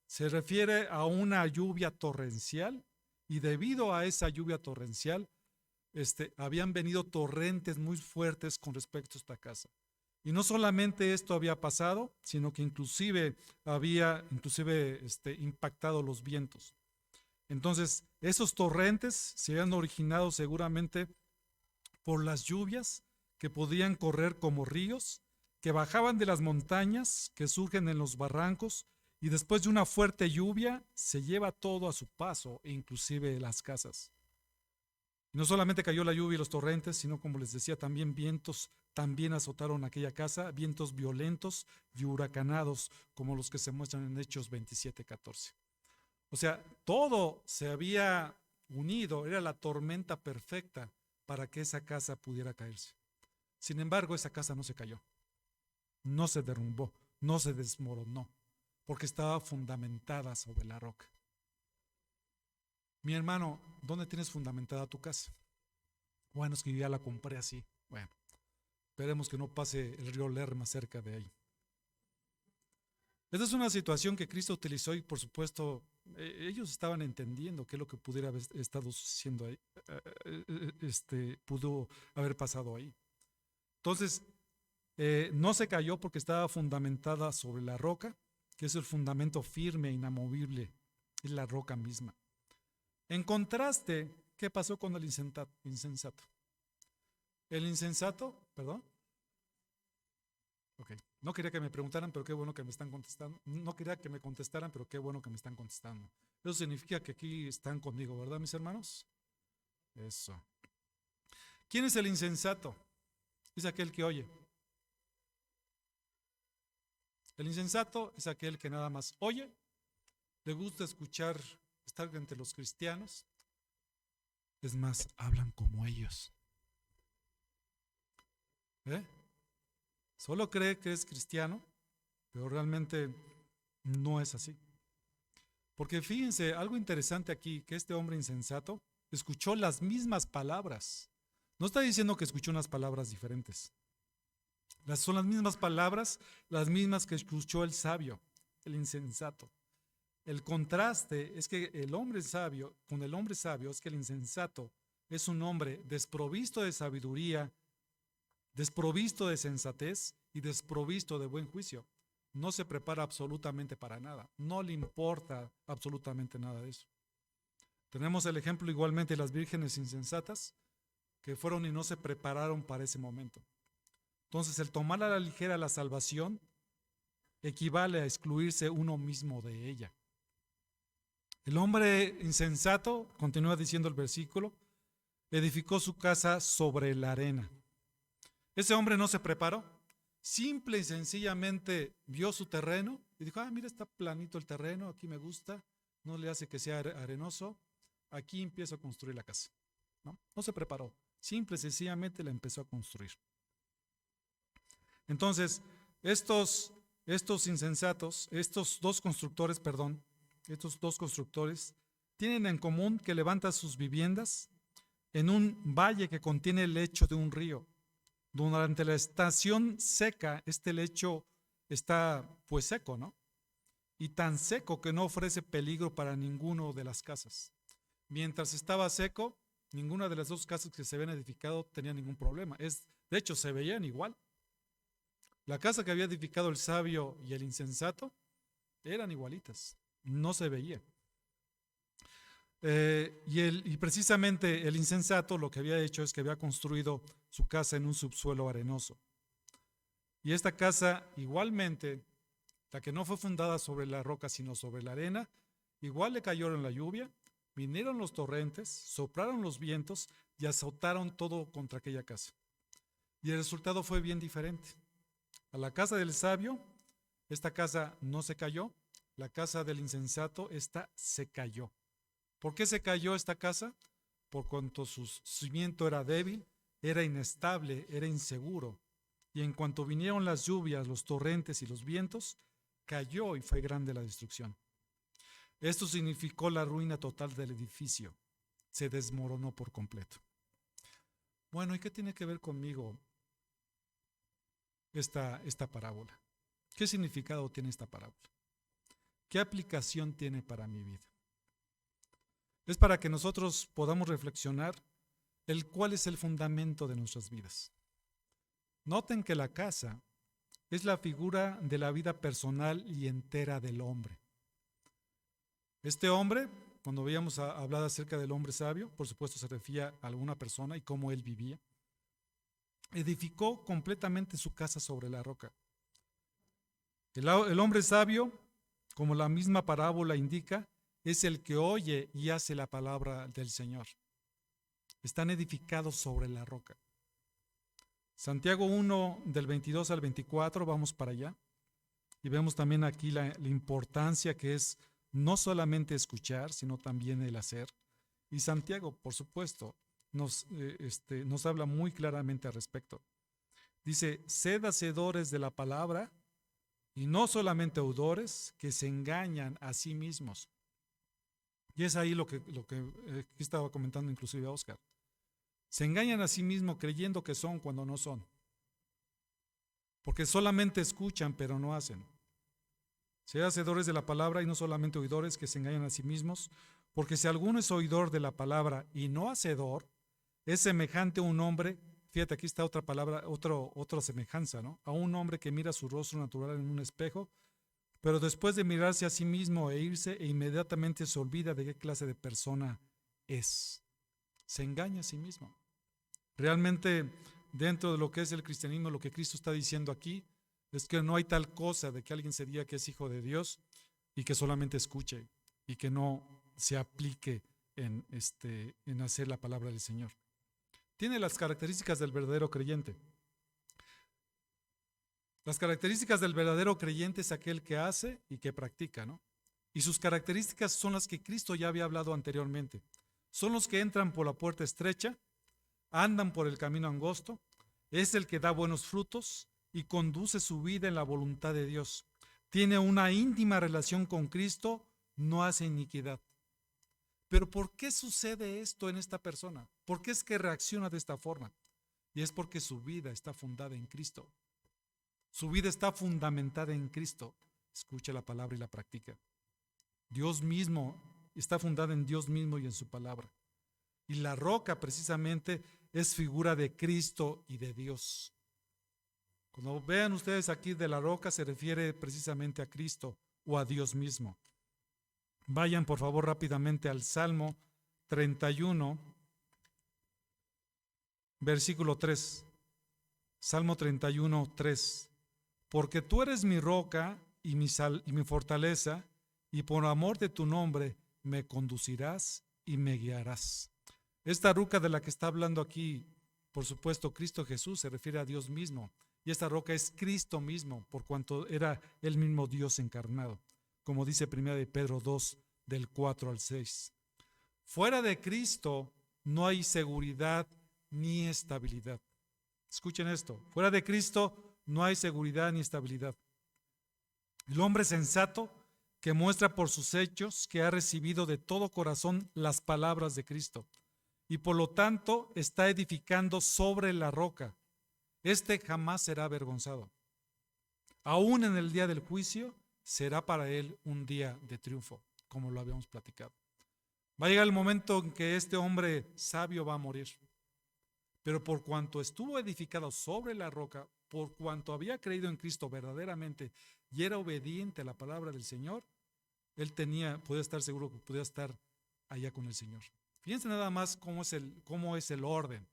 Se refiere a una lluvia torrencial, y debido a esa lluvia torrencial, habían venido torrentes muy fuertes con respecto a esta casa. Y no solamente esto había pasado, sino que inclusive había impactado los vientos. Entonces, esos torrentes se habían originado seguramente por las lluvias que podían correr como ríos, que bajaban de las montañas, que surgen en los barrancos, y después de una fuerte lluvia se lleva todo a su paso, e inclusive las casas. Y no solamente cayó la lluvia y los torrentes, sino, como les decía, también vientos también azotaron aquella casa, vientos violentos y huracanados, como los que se muestran en Hechos 27:14. O sea, todo se había unido, era la tormenta perfecta para que esa casa pudiera caerse. Sin embargo, esa casa no se cayó, no se derrumbó, no se desmoronó, porque estaba fundamentada sobre la roca. Mi hermano, ¿dónde tienes fundamentada tu casa? Bueno, es que yo ya la compré así. Bueno, esperemos que no pase el río Lerma cerca de ahí. Esta es una situación que Cristo utilizó y, por supuesto, ellos estaban entendiendo qué es lo que pudiera haber estado sucediendo ahí, pudo haber pasado ahí. Entonces, no se cayó porque estaba fundamentada sobre la roca, que es el fundamento firme e inamovible, es la roca misma. En contraste, ¿qué pasó con el insensato? El insensato, perdón. Ok, no quería que me preguntaran, pero qué bueno que me están contestando. No quería que me contestaran, pero qué bueno que me están contestando. Eso significa que aquí están conmigo, ¿verdad, mis hermanos? Eso. ¿Quién es el insensato? Es aquel que oye. El insensato es aquel que nada más oye, le gusta escuchar, estar entre los cristianos. Es más, hablan como ellos. Solo cree que es cristiano, pero realmente no es así. Porque fíjense, algo interesante aquí, que este hombre insensato escuchó las mismas palabras. No está diciendo que escuchó unas palabras diferentes. Son las mismas palabras, las mismas que escuchó el sabio, el insensato. El contraste es que el hombre sabio, con el hombre sabio, es que el insensato es un hombre desprovisto de sabiduría, desprovisto de sensatez y desprovisto de buen juicio. No se prepara absolutamente para nada, no le importa absolutamente nada de eso. Tenemos el ejemplo igualmente de las vírgenes insensatas que fueron y no se prepararon para ese momento. Entonces, el tomar a la ligera la salvación equivale a excluirse uno mismo de ella. El hombre insensato, continúa diciendo el versículo, edificó su casa sobre la arena. Ese hombre no se preparó, simple y sencillamente vio su terreno y dijo, mira, está planito el terreno, aquí me gusta, no le hace que sea arenoso, aquí empiezo a construir la casa. No se preparó, simple y sencillamente la empezó a construir. Entonces, estos insensatos, estos dos constructores, estos dos constructores, tienen en común que levantan sus viviendas en un valle que contiene el lecho de un río. Durante la estación seca, este lecho está pues seco, ¿no? Y tan seco que no ofrece peligro para ninguno de las casas. Mientras estaba seco, ninguna de las dos casas que se habían edificado tenía ningún problema. De hecho, se veían igual. La casa que había edificado el sabio y el insensato eran igualitas, no se veía. Y precisamente el insensato lo que había hecho es que había construido su casa en un subsuelo arenoso. Y esta casa igualmente, la que no fue fundada sobre la roca sino sobre la arena, igual le cayeron la lluvia, vinieron los torrentes, soplaron los vientos y azotaron todo contra aquella casa. Y el resultado fue bien diferente. A la casa del sabio, esta casa no se cayó, la casa del insensato, esta se cayó. ¿Por qué se cayó esta casa? Por cuanto su cimiento era débil, era inestable, era inseguro. Y en cuanto vinieron las lluvias, los torrentes y los vientos, cayó y fue grande la destrucción. Esto significó la ruina total del edificio. Se desmoronó por completo. Bueno, ¿y qué tiene que ver conmigo esta parábola? ¿Qué significado tiene esta parábola? ¿Qué aplicación tiene para mi vida? Es para que nosotros podamos reflexionar cuál es el fundamento de nuestras vidas. Noten que la casa es la figura de la vida personal y entera del hombre. Este hombre, cuando veíamos hablar acerca del hombre sabio, por supuesto se refería a alguna persona y cómo él vivía, edificó completamente su casa sobre la roca. El hombre sabio, como la misma parábola indica, es el que oye y hace la palabra del Señor. Están edificados sobre la roca. Santiago 1, del 22 al 24, vamos para allá. Y vemos también aquí la importancia que es no solamente escuchar, sino también el hacer. Y Santiago, por supuesto, nos habla muy claramente al respecto. Dice, sed hacedores de la palabra y no solamente oidores que se engañan a sí mismos. Y es ahí lo que estaba comentando inclusive Oscar. Se engañan a sí mismos creyendo que son cuando no son. Porque solamente escuchan pero no hacen. Sed hacedores de la palabra y no solamente oidores que se engañan a sí mismos. Porque si alguno es oidor de la palabra y no hacedor, es semejante a un hombre. Fíjate, aquí está otra palabra, otra semejanza, ¿no? A un hombre que mira su rostro natural en un espejo, pero después de mirarse a sí mismo e irse, e inmediatamente se olvida de qué clase de persona es. Se engaña a sí mismo. Realmente, dentro de lo que es el cristianismo, lo que Cristo está diciendo aquí es que no hay tal cosa de que alguien se diga que es hijo de Dios y que solamente escuche y que no se aplique en hacer la palabra del Señor. Tiene las características del verdadero creyente. Las características del verdadero creyente es aquel que hace y que practica, ¿no? Y sus características son las que Cristo ya había hablado anteriormente. Son los que entran por la puerta estrecha, andan por el camino angosto, es el que da buenos frutos y conduce su vida en la voluntad de Dios. Tiene una íntima relación con Cristo, no hace iniquidad. Pero ¿por qué sucede esto en esta persona? ¿Por qué es que reacciona de esta forma? Y es porque su vida está fundada en Cristo. Su vida está fundamentada en Cristo. Escucha la palabra y la practica. Dios mismo está fundada en Dios mismo y en su palabra. Y la roca precisamente es figura de Cristo y de Dios. Cuando vean ustedes aquí de la roca se refiere precisamente a Cristo o a Dios mismo. Vayan por favor rápidamente al Salmo 31, versículo 3. Salmo 31, 3. Porque tú eres mi roca y mi fortaleza, y por amor de tu nombre me conducirás y me guiarás. Esta roca de la que está hablando aquí, por supuesto, Cristo Jesús, se refiere a Dios mismo. Y esta roca es Cristo mismo, por cuanto era el mismo Dios encarnado. Como dice 1 de Pedro 2, del 4 al 6. Fuera de Cristo no hay seguridad ni estabilidad. Escuchen esto, fuera de Cristo no hay seguridad ni estabilidad. El hombre sensato que muestra por sus hechos que ha recibido de todo corazón las palabras de Cristo y por lo tanto está edificando sobre la roca. Este jamás será avergonzado. Aún en el día del juicio será para él un día de triunfo, como lo habíamos platicado. Va a llegar el momento en que este hombre sabio va a morir. Pero por cuanto estuvo edificado sobre la roca, por cuanto había creído en Cristo verdaderamente y era obediente a la palabra del Señor, él podía estar seguro que podía estar allá con el Señor. Fíjense nada más cómo es el orden.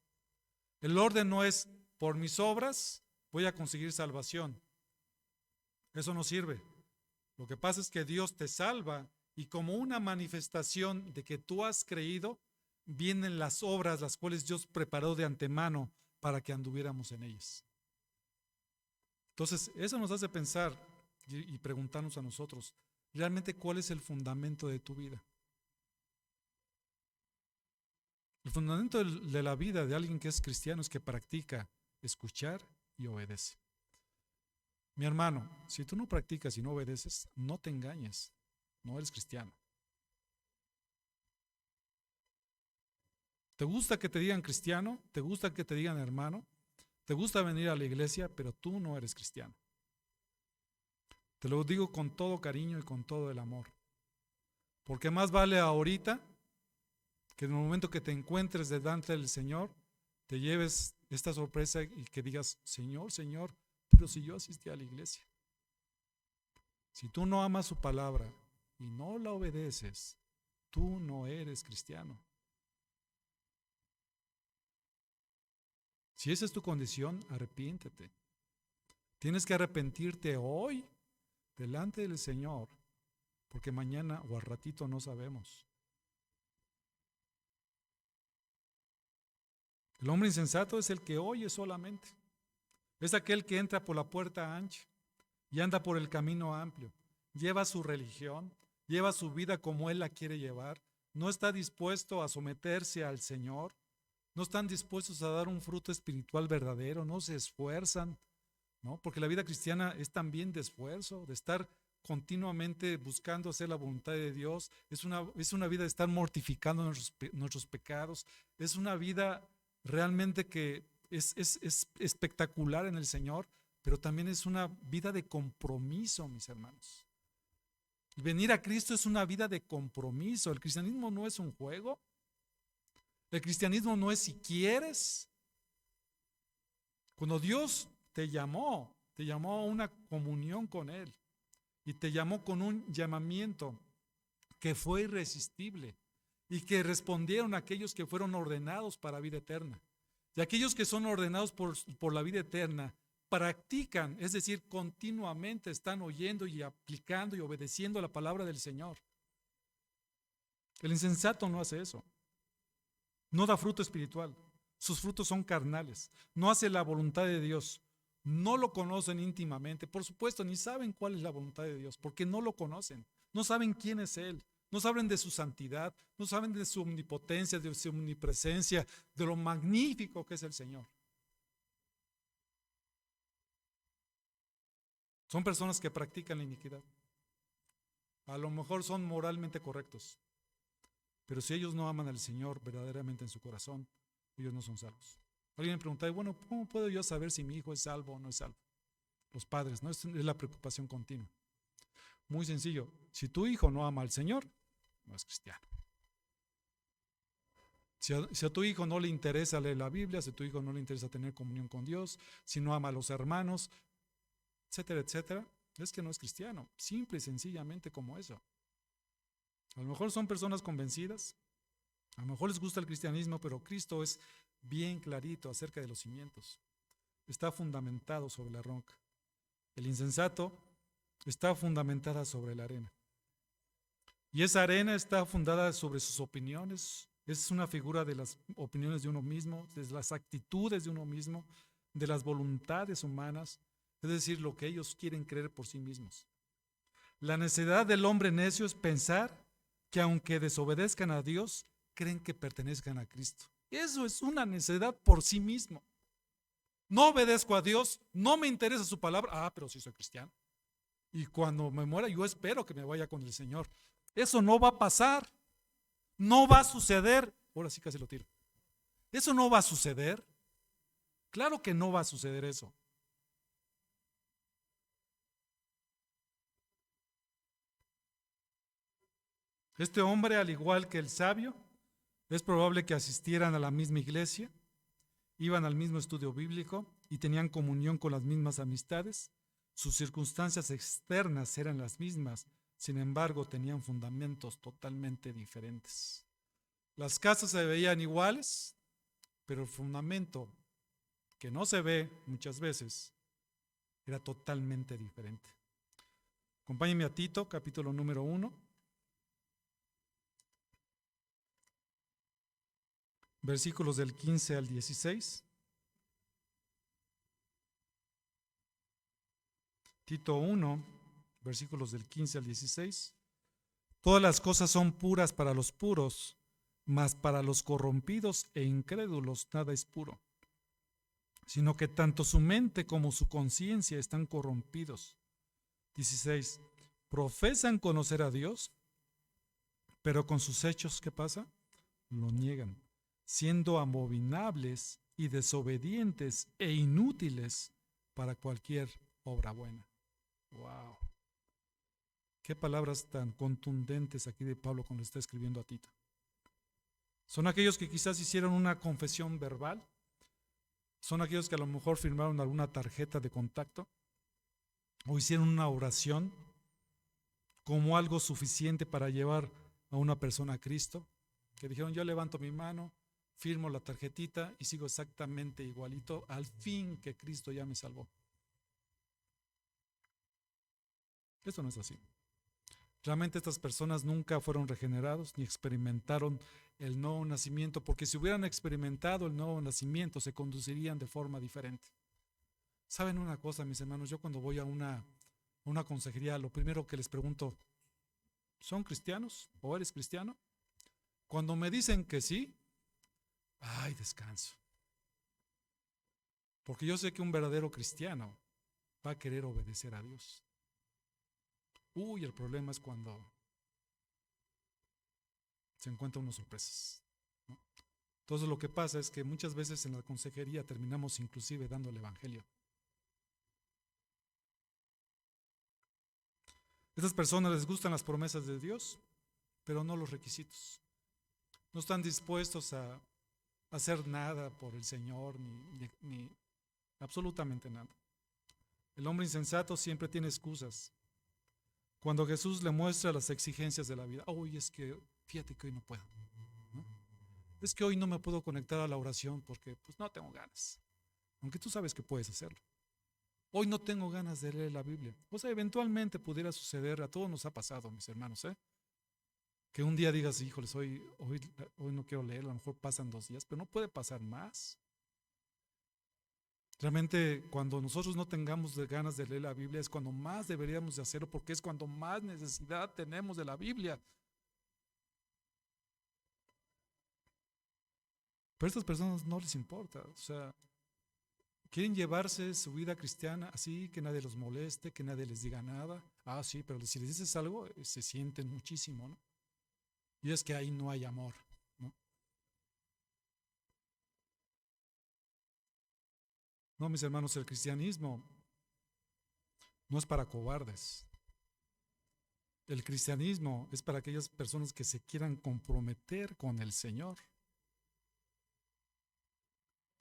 El orden no es por mis obras voy a conseguir salvación. Eso no sirve. Lo que pasa es que Dios te salva y como una manifestación de que tú has creído, vienen las obras las cuales Dios preparó de antemano para que anduviéramos en ellas. Entonces, eso nos hace pensar y preguntarnos a nosotros, realmente, ¿cuál es el fundamento de tu vida? El fundamento de la vida de alguien que es cristiano es que practica escuchar y obedece. Mi hermano, si tú no practicas y no obedeces, no te engañes, no eres cristiano. ¿Te gusta que te digan cristiano? ¿Te gusta que te digan hermano? ¿Te gusta venir a la iglesia? Pero tú no eres cristiano. Te lo digo con todo cariño y con todo el amor. Porque más vale ahorita que en el momento que te encuentres delante del Señor, te lleves esta sorpresa y que digas, Señor, Señor, pero si yo asistí a la iglesia. Si tú no amas su palabra y no la obedeces, tú no eres cristiano. Si esa es tu condición, arrepiéntete. Tienes que arrepentirte hoy delante del Señor, porque mañana o al ratito no sabemos. El hombre insensato es el que oye solamente. Es aquel que entra por la puerta ancha y anda por el camino amplio. Lleva su religión, lleva su vida como él la quiere llevar. No está dispuesto a someterse al Señor. No están dispuestos a dar un fruto espiritual verdadero. No se esfuerzan, ¿no? Porque la vida cristiana es también de esfuerzo, de estar continuamente buscando hacer la voluntad de Dios. Es una vida de estar mortificando nuestros pecados. Es una vida realmente que es espectacular en el Señor, pero también es una vida de compromiso, mis hermanos. Venir a Cristo es una vida de compromiso. El cristianismo no es un juego. El cristianismo no es si quieres. Cuando Dios te llamó a una comunión con Él y te llamó con un llamamiento que fue irresistible y que respondieron aquellos que fueron ordenados para vida eterna. Y aquellos que son ordenados por la vida eterna practican, es decir, continuamente están oyendo y aplicando y obedeciendo la palabra del Señor. El insensato no hace eso. No da fruto espiritual. Sus frutos son carnales. No hace la voluntad de Dios. No lo conocen íntimamente. Por supuesto, ni saben cuál es la voluntad de Dios, porque no lo conocen. No saben quién es Él. No saben de su santidad. No saben de su omnipotencia, de su omnipresencia, de lo magnífico que es el Señor. Son personas que practican la iniquidad. A lo mejor son moralmente correctos, pero si ellos no aman al Señor verdaderamente en su corazón, ellos no son salvos. Alguien me pregunta, bueno, ¿cómo puedo yo saber si mi hijo es salvo o no es salvo? Los padres, ¿no? Es la preocupación continua. Muy sencillo, si tu hijo no ama al Señor, no es cristiano. Si a tu hijo no le interesa leer la Biblia, si a tu hijo no le interesa tener comunión con Dios, si no ama a los hermanos, etcétera, etcétera, es que no es cristiano. Simple y sencillamente como eso. A lo mejor son personas convencidas, a lo mejor les gusta el cristianismo, pero Cristo es bien clarito acerca de los cimientos. Está fundamentado sobre la roca. El insensato está fundamentada sobre la arena. Y esa arena está fundada sobre sus opiniones. Es una figura de las opiniones de uno mismo, de las actitudes de uno mismo, de las voluntades humanas, es decir, lo que ellos quieren creer por sí mismos. La necedad del hombre necio es pensar que aunque desobedezcan a Dios, creen que pertenezcan a Cristo. Eso es una necedad por sí mismo. No obedezco a Dios, no me interesa su palabra, pero sí soy cristiano. Y cuando me muera, yo espero que me vaya con el Señor. Eso no va a pasar. No va a suceder. Ahora sí casi lo tiro. Eso no va a suceder. Claro que no va a suceder eso. Este hombre, al igual que el sabio, es probable que asistieran a la misma iglesia, iban al mismo estudio bíblico y tenían comunión con las mismas amistades. Sus circunstancias externas eran las mismas, sin embargo, tenían fundamentos totalmente diferentes. Las casas se veían iguales, pero el fundamento que no se ve muchas veces era totalmente diferente. Acompáñenme a Tito, capítulo número 1, versículos del 15 al 16. Tito 1, versículos del 15 al 16. Todas las cosas son puras para los puros, mas para los corrompidos e incrédulos nada es puro, sino que tanto su mente como su conciencia están corrompidos. 16. Profesan conocer a Dios, pero con sus hechos, ¿qué pasa? Lo niegan, siendo abominables y desobedientes e inútiles para cualquier obra buena. Wow. Qué palabras tan contundentes aquí de Pablo cuando está escribiendo a Tito. Son aquellos que quizás hicieron una confesión verbal, son aquellos que a lo mejor firmaron alguna tarjeta de contacto o hicieron una oración como algo suficiente para llevar a una persona a Cristo, que dijeron: yo levanto mi mano, firmo la tarjetita y sigo exactamente igualito al fin que Cristo ya me salvó. Esto no es así. Realmente estas personas nunca fueron regenerados ni experimentaron el nuevo nacimiento, porque si hubieran experimentado el nuevo nacimiento se conducirían de forma diferente. ¿Saben una cosa, mis hermanos? Yo cuando voy a una consejería, lo primero que les pregunto: ¿son cristianos o eres cristiano? Cuando me dicen que sí, ¡ay, descanso! Porque yo sé que un verdadero cristiano va a querer obedecer a Dios. El problema es cuando se encuentran unas sorpresas, ¿no? Entonces lo que pasa es que muchas veces en la consejería terminamos inclusive dando el evangelio. Estas personas les gustan las promesas de Dios, pero no los requisitos. No están dispuestos a hacer nada por el Señor, ni absolutamente nada. El hombre insensato siempre tiene excusas. Cuando Jesús le muestra las exigencias de la vida: es que fíjate que hoy no puedo, ¿no? Es que hoy no me puedo conectar a la oración porque pues no tengo ganas, aunque tú sabes que puedes hacerlo. Hoy no tengo ganas de leer la Biblia. O sea, eventualmente pudiera suceder, a todos nos ha pasado, mis hermanos, que un día digas: híjoles, hoy no quiero leer, a lo mejor pasan 2 días, pero no puede pasar más. Realmente cuando nosotros no tengamos ganas de leer la Biblia es cuando más deberíamos de hacerlo, porque es cuando más necesidad tenemos de la Biblia. Pero a estas personas no les importa, o sea, quieren llevarse su vida cristiana así, que nadie los moleste, que nadie les diga nada. Sí, pero si les dices algo, se sienten muchísimo, ¿no? Y es que ahí no hay amor, ¿no? No, mis hermanos, el cristianismo no es para cobardes. El cristianismo es para aquellas personas que se quieran comprometer con el Señor.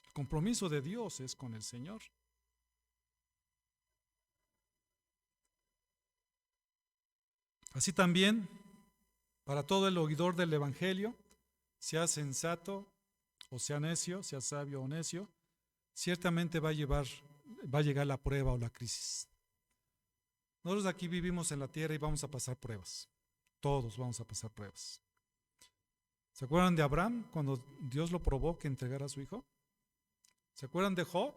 El compromiso de Dios es con el Señor. Así también, para todo el oidor del Evangelio, sea sensato o sea necio, sea sabio o necio, ciertamente va a llegar la prueba o la crisis. Nosotros aquí vivimos en la tierra y vamos a pasar pruebas. Todos vamos a pasar pruebas. ¿Se acuerdan de Abraham cuando Dios lo probó que entregara a su hijo? ¿Se acuerdan de Job?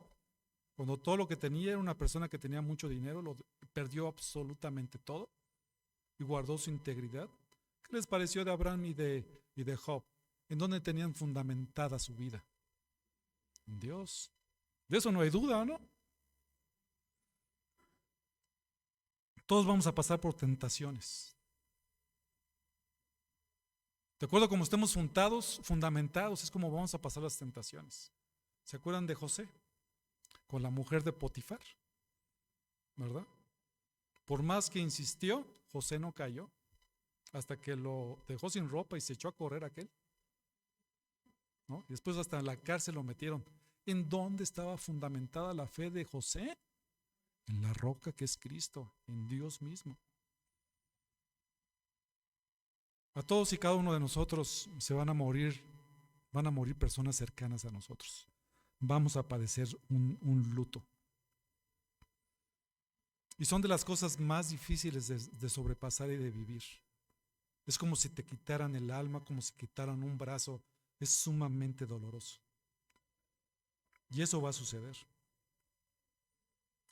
Cuando todo lo que tenía, era una persona que tenía mucho dinero, lo perdió absolutamente todo y guardó su integridad. ¿Qué les pareció de Abraham y de Job? ¿En dónde tenían fundamentada su vida? En Dios. De eso no hay duda, ¿no? Todos vamos a pasar por tentaciones. De acuerdo a como estemos fundamentados, es como vamos a pasar las tentaciones. ¿Se acuerdan de José? Con la mujer de Potifar, ¿verdad? Por más que insistió, José no cayó, hasta que lo dejó sin ropa y se echó a correr aquel, ¿no? Y después hasta en la cárcel lo metieron. ¿En dónde estaba fundamentada la fe de José? En la roca que es Cristo, en Dios mismo. A todos y cada uno de nosotros van a morir personas cercanas a nosotros. Vamos a padecer un luto. Y son de las cosas más difíciles de sobrepasar y de vivir. Es como si te quitaran el alma, como si quitaran un brazo. Es sumamente doloroso. Y eso va a suceder.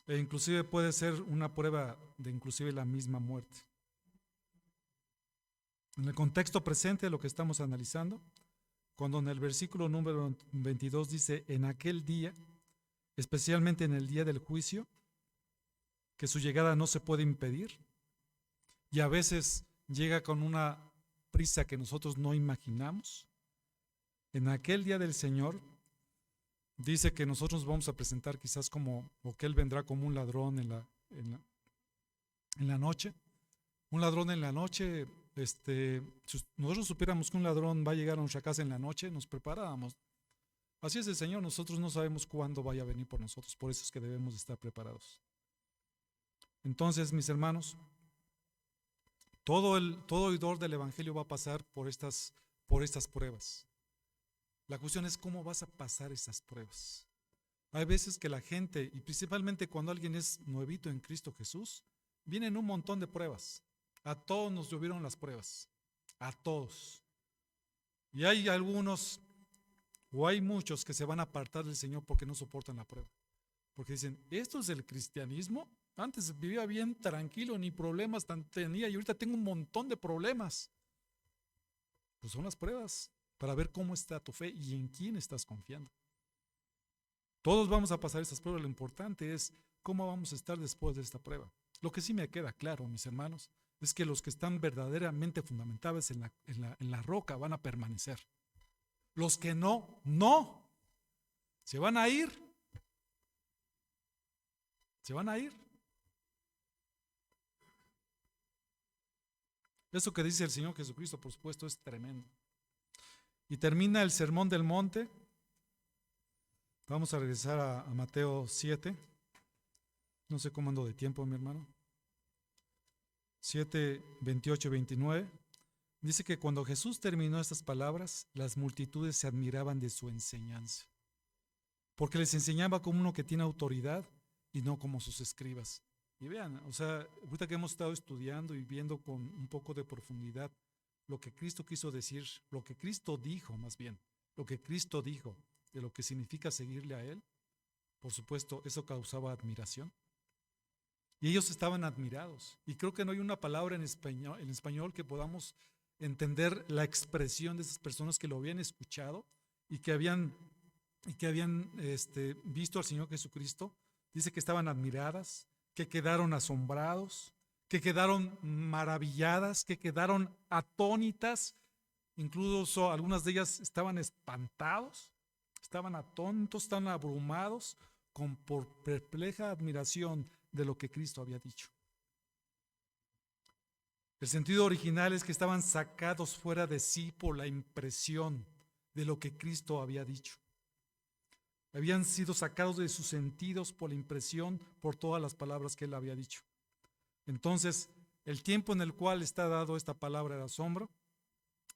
E inclusive puede ser una prueba de inclusive la misma muerte. En el contexto presente de lo que estamos analizando, cuando en el versículo número 22 dice, en aquel día, especialmente en el día del juicio, que su llegada no se puede impedir, y a veces llega con una prisa que nosotros no imaginamos. En aquel día del Señor, dice que nosotros nos vamos a presentar quizás como, o que Él vendrá como un ladrón en la noche. Un ladrón en la noche, si nosotros supiéramos que un ladrón va a llegar a nuestra casa en la noche, nos preparábamos. Así es el Señor, nosotros no sabemos cuándo vaya a venir por nosotros, por eso es que debemos estar preparados. Entonces, mis hermanos, todo oidor del Evangelio va a pasar por estas pruebas. La cuestión es cómo vas a pasar esas pruebas. Hay veces que la gente, y principalmente cuando alguien es nuevito en Cristo Jesús, vienen un montón de pruebas. A todos nos llovieron las pruebas, a todos. Y hay algunos, o hay muchos que se van a apartar del Señor porque no soportan la prueba. Porque dicen, ¿esto es el cristianismo? Antes vivía bien tranquilo, ni problemas tenía, y ahorita tengo un montón de problemas. Pues son las pruebas para ver cómo está tu fe y en quién estás confiando. Todos vamos a pasar estas pruebas, lo importante es cómo vamos a estar después de esta prueba. Lo que sí me queda claro, mis hermanos, es que los que están verdaderamente fundamentados en la roca van a permanecer. Los que no, se van a ir. Se van a ir. Eso que dice el Señor Jesucristo, por supuesto, es tremendo. Y termina el sermón del monte. Vamos a regresar a Mateo 7. No sé cómo ando de tiempo, mi hermano. 7, 28 y 29. Dice que cuando Jesús terminó estas palabras, las multitudes se admiraban de su enseñanza, porque les enseñaba como uno que tiene autoridad y no como sus escribas. Y vean, o sea, ahorita que hemos estado estudiando y viendo con un poco de profundidad lo que Cristo quiso decir, lo que Cristo dijo más bien, lo que Cristo dijo de lo que significa seguirle a Él, por supuesto, eso causaba admiración. Y ellos estaban admirados. Y creo que no hay una palabra en español que podamos entender la expresión de esas personas que lo habían escuchado y que habían visto al Señor Jesucristo. Dice que estaban admiradas, que quedaron asombrados, que quedaron maravilladas, que quedaron atónitas. Incluso algunas de ellas estaban espantados, estaban atónitos, estaban abrumados por perpleja admiración de lo que Cristo había dicho. El sentido original es que estaban sacados fuera de sí por la impresión de lo que Cristo había dicho. Habían sido sacados de sus sentidos por la impresión, por todas las palabras que Él había dicho. Entonces, el tiempo en el cual está dado esta palabra de asombro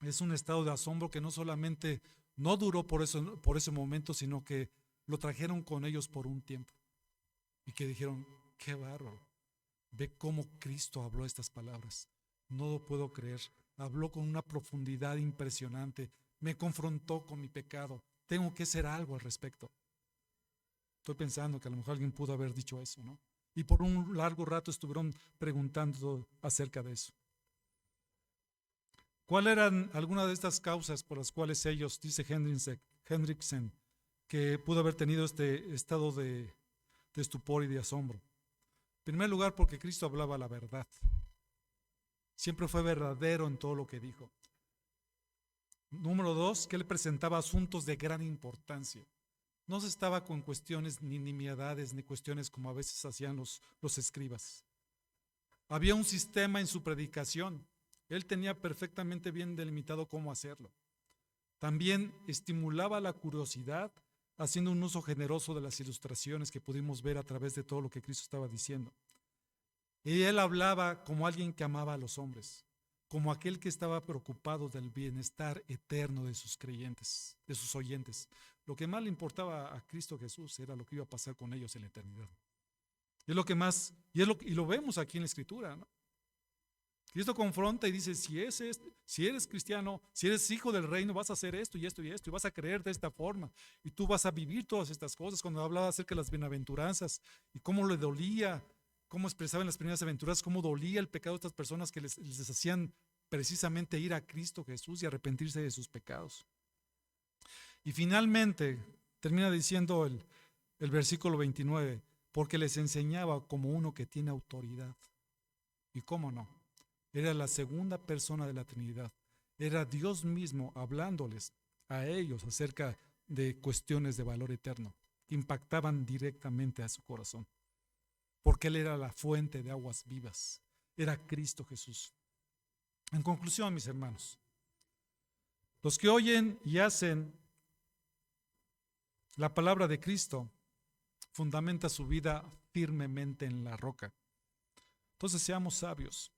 es un estado de asombro que no solamente no duró por ese momento, sino que lo trajeron con ellos por un tiempo. Y que dijeron, qué bárbaro, ve cómo Cristo habló estas palabras. No lo puedo creer, habló con una profundidad impresionante, me confrontó con mi pecado, tengo que hacer algo al respecto. Estoy pensando que a lo mejor alguien pudo haber dicho eso, ¿no? Y por un largo rato estuvieron preguntando acerca de eso. ¿Cuáles eran algunas de estas causas por las cuales ellos, dice Hendrickson, que pudo haber tenido este estado de estupor y de asombro? En primer lugar, porque Cristo hablaba la verdad. Siempre fue verdadero en todo lo que dijo. Número dos, que él presentaba asuntos de gran importancia. No se estaba con cuestiones ni nimiedades, ni cuestiones como a veces hacían los escribas. Había un sistema en su predicación. Él tenía perfectamente bien delimitado cómo hacerlo. También estimulaba la curiosidad, haciendo un uso generoso de las ilustraciones que pudimos ver a través de todo lo que Cristo estaba diciendo. Y él hablaba como alguien que amaba a los hombres, como aquel que estaba preocupado del bienestar eterno de sus creyentes, de sus oyentes. Lo que más le importaba a Cristo Jesús era lo que iba a pasar con ellos en la eternidad. Y es lo que más, y lo vemos aquí en la Escritura, ¿no? Cristo confronta y dice, si eres cristiano, si eres hijo del reino, vas a hacer esto y esto y esto, y vas a creer de esta forma, y tú vas a vivir todas estas cosas. Cuando hablaba acerca de las bienaventuranzas y cómo le dolía, cómo expresaba en las primeras aventuras, cómo dolía el pecado de estas personas que les hacían precisamente ir a Cristo Jesús y arrepentirse de sus pecados. Y finalmente termina diciendo el versículo 29, porque les enseñaba como uno que tiene autoridad. ¿Y cómo no? Era la segunda persona de la Trinidad. Era Dios mismo hablándoles a ellos acerca de cuestiones de valor eterno que impactaban directamente a su corazón. Porque Él era la fuente de aguas vivas. Era Cristo Jesús. En conclusión, mis hermanos, los que oyen y hacen la palabra de Cristo fundamenta su vida firmemente en la roca. Entonces seamos sabios.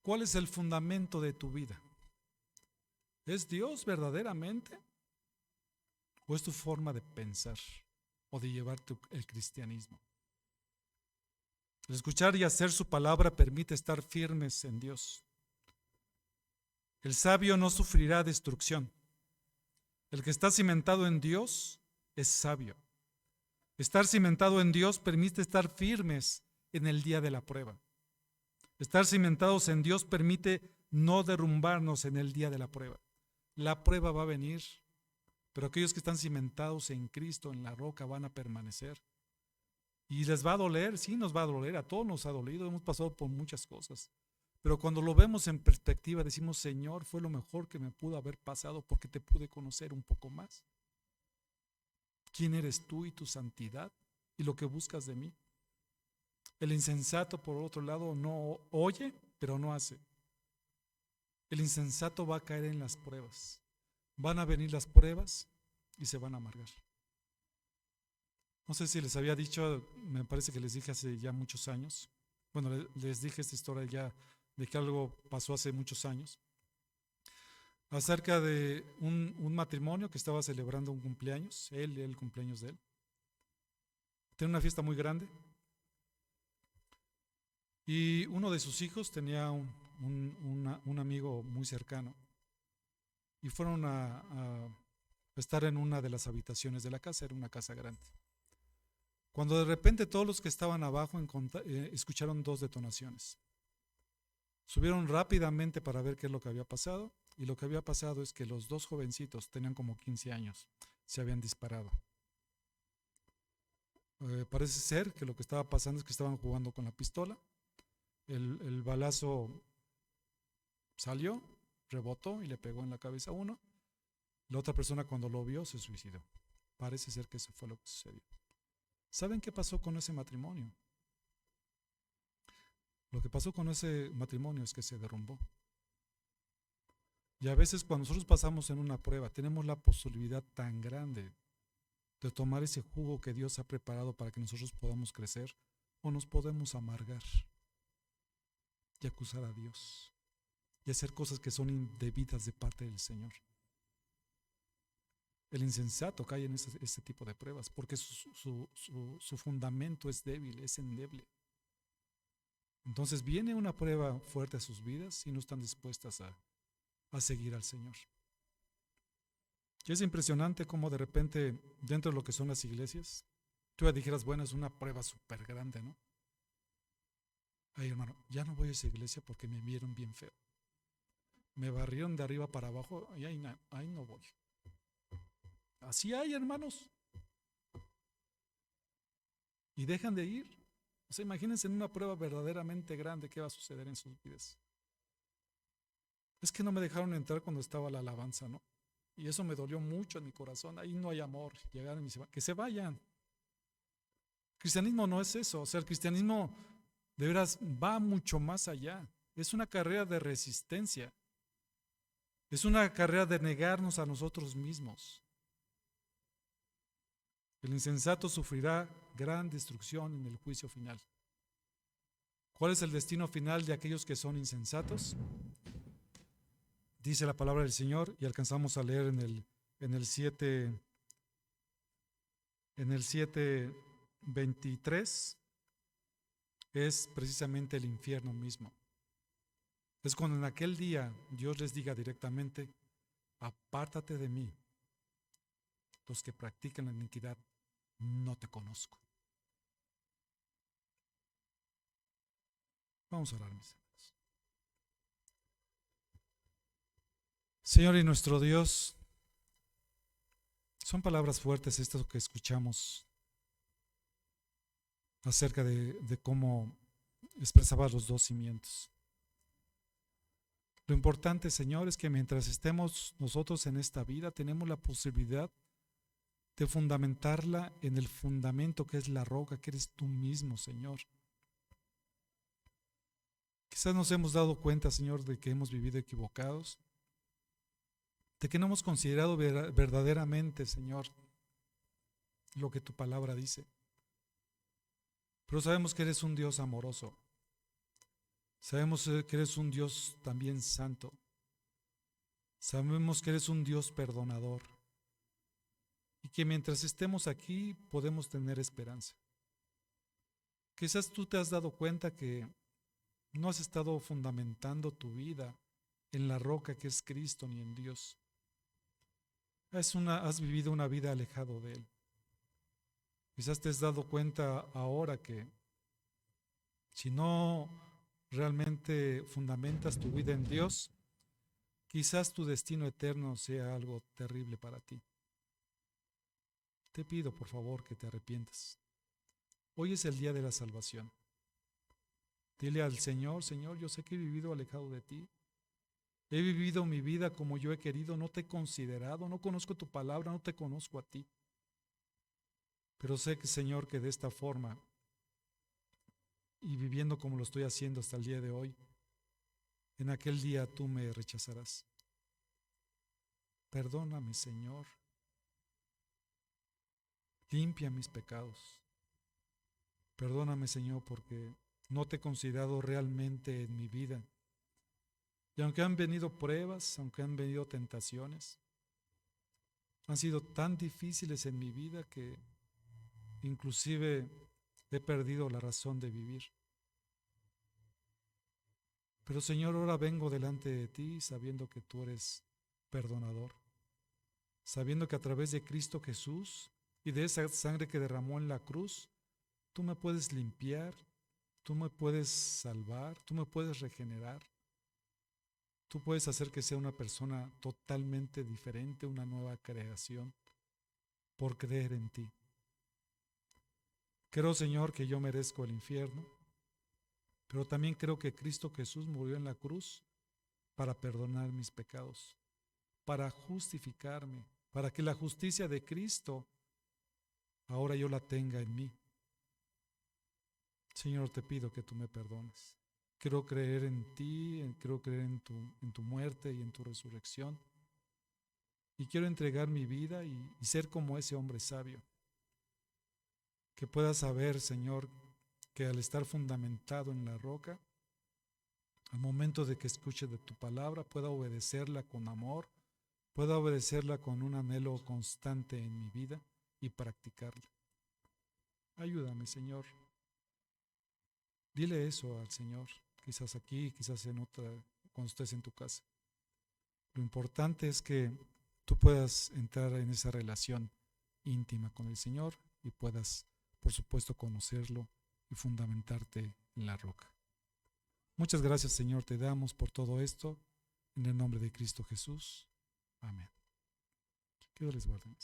¿Cuál es el fundamento de tu vida? ¿Es Dios verdaderamente? ¿O es tu forma de pensar o de llevar el cristianismo? El escuchar y hacer su palabra permite estar firmes en Dios. El sabio no sufrirá destrucción. El que está cimentado en Dios es sabio. Estar cimentado en Dios permite estar firmes en el día de la prueba. Estar cimentados en Dios permite no derrumbarnos en el día de la prueba. La prueba va a venir, pero aquellos que están cimentados en Cristo, en la roca, van a permanecer. Y les va a doler, sí nos va a doler, a todos nos ha dolido, hemos pasado por muchas cosas. Pero cuando lo vemos en perspectiva, decimos, Señor, fue lo mejor que me pudo haber pasado porque te pude conocer un poco más. ¿Quién eres tú y tu santidad y lo que buscas de mí? El insensato, por otro lado, no oye, pero no hace. El insensato va a caer en las pruebas. Van a venir las pruebas y se van a amargar. No sé si les había dicho, me parece que les dije hace ya muchos años. Bueno, les dije esta historia ya de que algo pasó hace muchos años. Acerca de un matrimonio que estaba celebrando un cumpleaños, el cumpleaños de él. Tenía una fiesta muy grande. Y uno de sus hijos tenía un amigo muy cercano. Y fueron a estar en una de las habitaciones de la casa, era una casa grande. Cuando de repente todos los que estaban abajo escucharon dos detonaciones. Subieron rápidamente para ver qué es lo que había pasado. Y lo que había pasado es que los dos jovencitos, tenían como 15 años, se habían disparado. Parece ser que lo que estaba pasando es que estaban jugando con la pistola. El balazo salió, rebotó y le pegó en la cabeza a uno. La otra persona, cuando lo vio, se suicidó. Parece ser que eso fue lo que sucedió. ¿Saben qué pasó con ese matrimonio? Lo que pasó con ese matrimonio es que se derrumbó. Y a veces cuando nosotros pasamos en una prueba, tenemos la posibilidad tan grande de tomar ese jugo que Dios ha preparado para que nosotros podamos crecer, o nos podemos amargar y acusar a Dios y hacer cosas que son indebidas de parte del Señor. El insensato cae en ese tipo de pruebas porque su fundamento es débil, es endeble. Entonces viene una prueba fuerte a sus vidas y no están dispuestas a seguir al Señor. Y es impresionante cómo de repente dentro de lo que son las iglesias, tú ya dijeras, bueno, es una prueba súper grande, ¿no? Ay, hermano, ya no voy a esa iglesia porque me vieron bien feo. Me barrieron de arriba para abajo y ahí no voy. Así hay, hermanos. Y dejan de ir O sea, imagínense en una prueba verdaderamente grande qué va a suceder en sus vidas. Es que no me dejaron entrar cuando estaba la alabanza, ¿no? Y eso me dolió mucho en mi corazón. Ahí no hay amor. Llegaron y que se vayan. El cristianismo no es eso. O sea, el cristianismo de veras va mucho más allá. Es una carrera de resistencia. Es una carrera de negarnos a nosotros mismos. El insensato sufrirá gran destrucción en el juicio final. ¿Cuál es el destino final de aquellos que son insensatos? Dice la palabra del Señor y alcanzamos a leer en el 7:23, es precisamente el infierno mismo. Es cuando en aquel día Dios les diga directamente: apártate de mí, los que practican la iniquidad, no te conozco. Vamos a orar, mis hermanos. Señor y nuestro Dios, son palabras fuertes estas que escuchamos acerca de cómo expresabas los dos cimientos. Lo importante, Señor, es que mientras estemos nosotros en esta vida, tenemos la posibilidad de fundamentarla en el fundamento que es la roca, que eres tú mismo, Señor. Quizás nos hemos dado cuenta, Señor, de que hemos vivido equivocados, de que no hemos considerado verdaderamente, Señor, lo que tu palabra dice. Pero sabemos que eres un Dios amoroso. Sabemos que eres un Dios también santo. Sabemos que eres un Dios perdonador. Y que mientras estemos aquí podemos tener esperanza. Quizás tú te has dado cuenta que no has estado fundamentando tu vida en la roca que es Cristo ni en Dios. Has vivido una vida alejado de Él. Quizás te has dado cuenta ahora que si no realmente fundamentas tu vida en Dios, quizás tu destino eterno sea algo terrible para ti. Te pido, por favor, que te arrepientas. Hoy es el día de la salvación. Dile al Señor: Señor, yo sé que he vivido alejado de ti. He vivido mi vida como yo he querido, no te he considerado, no conozco tu palabra, no te conozco a ti. Pero sé que, Señor, que de esta forma y viviendo como lo estoy haciendo hasta el día de hoy, en aquel día tú me rechazarás. Perdóname, Señor. Limpia mis pecados. Perdóname, Señor, porque no te he considerado realmente en mi vida. Y aunque han venido pruebas, aunque han venido tentaciones, han sido tan difíciles en mi vida que inclusive he perdido la razón de vivir. Pero, Señor, ahora vengo delante de ti sabiendo que tú eres perdonador, sabiendo que a través de Cristo Jesús y de esa sangre que derramó en la cruz, tú me puedes limpiar, tú me puedes salvar, tú me puedes regenerar. Tú puedes hacer que sea una persona totalmente diferente, una nueva creación, por creer en ti. Creo, Señor, que yo merezco el infierno, pero también creo que Cristo Jesús murió en la cruz para perdonar mis pecados, para justificarme, para que la justicia de Cristo ahora yo la tenga en mí. Señor, te pido que tú me perdones. Quiero creer en ti, quiero creer en tu muerte y en tu resurrección. Y quiero entregar mi vida y ser como ese hombre sabio. Que pueda saber, Señor, que al estar fundamentado en la roca, al momento de que escuche de tu palabra, pueda obedecerla con amor, pueda obedecerla con un anhelo constante en mi vida y practicarla. Ayúdame, Señor. Dile eso al Señor, quizás aquí, quizás en otra, cuando estés en tu casa. Lo importante es que tú puedas entrar en esa relación íntima con el Señor y puedas, por supuesto, conocerlo y fundamentarte en la roca. Muchas gracias, Señor, te damos por todo esto, en el nombre de Cristo Jesús. Amén. Que Dios les guarde.